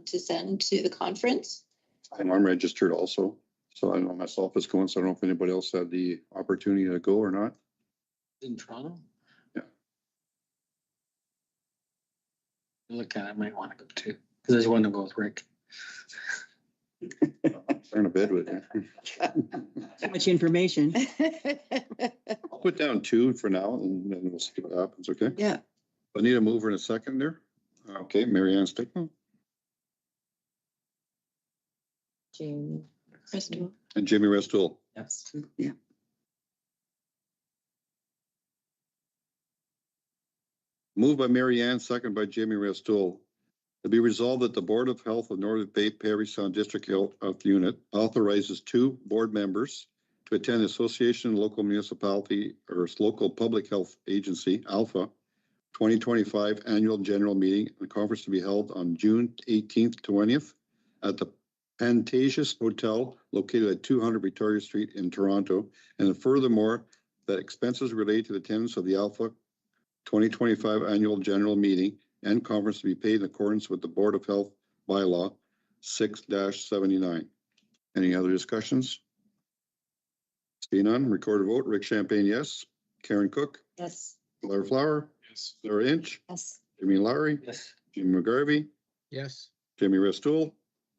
to send to the conference. I'm registered also, so I know myself is going, so I don't know if anybody else had the opportunity to go or not. In Toronto? Yeah. Look at it, I might want to go too, because I just want to go with Rick. Turn to bed with you. Too much information. I'll put down 2 for now and then we'll see what happens, okay? Yeah. I need a mover in a second there. Okay, Mary Ann Stickman Jane. Crystal. and Jimmy Restool. Yes. Yeah. Moved by Mary Ann, second by Jimmy Restool. To be resolved that the Board of Health of Northern Bay Parish Sound District Health Unit authorizes 2 board members to attend the Association of Local Municipality or Local Public Health Agency, Alpha, 2025 Annual General Meeting and conference to be held on June 18th, 20th at the Pantages Hotel located at 200 Victoria Street in Toronto. And furthermore, that expenses related to the attendance of the Alpha 2025 Annual General Meeting and conference to be paid in accordance with the Board of Health bylaw 6-79. Any other discussions? See none, record a vote. Rick Champagne, yes. Karen Cook, Yes. Blair Flower, Yes. Sarah Inch, Yes. Jimmy Lowry, Yes. Jim McGarvey, Yes. Jimmy Restool,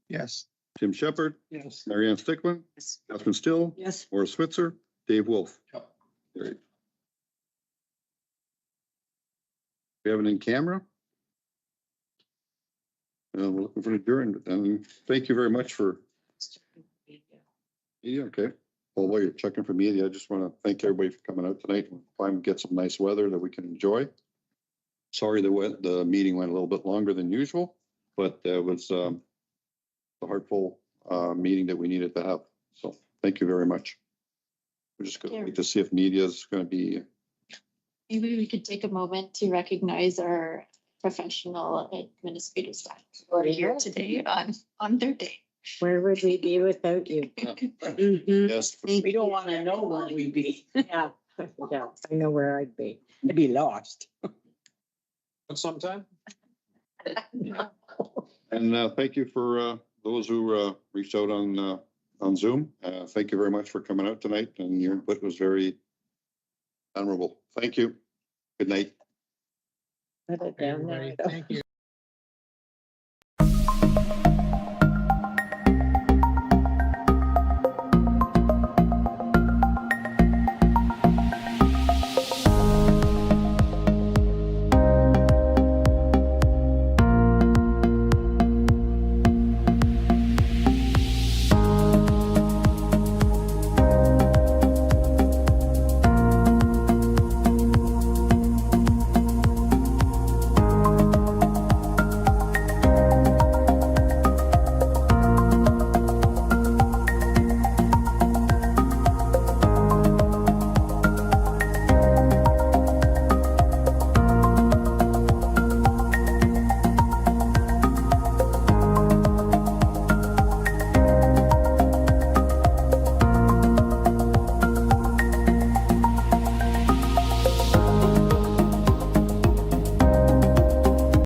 Yes. Tim Shepherd, Yes. Mary Ann Stickman, Yes. Catherine Still, Yes. Morris Switzer, Dave Wolf. Yep. Carried. We have it in camera. We're looking for adjourned, and thank you very much for, yeah, okay. Well, while you're checking for media, I just want to thank everybody for coming out tonight and finally get some nice weather that we can enjoy. Sorry the meeting went a little bit longer than usual, but it was a heartful meeting that we needed to have. So thank you very much. We're just going to wait to see if media is going to be. Maybe we could take a moment to recognize our professional administrative staff who are here today on their day. Where would we be without you? Mhm. Yes. We don't want to know where we'd be. Yeah, yeah, I know where I'd be. I'd be lost. Sometime. And thank you for those who reached out on Zoom. Thank you very much for coming out tonight, and your input was very admirable. Thank you. Good night. Put it down Everybody, there. thank you.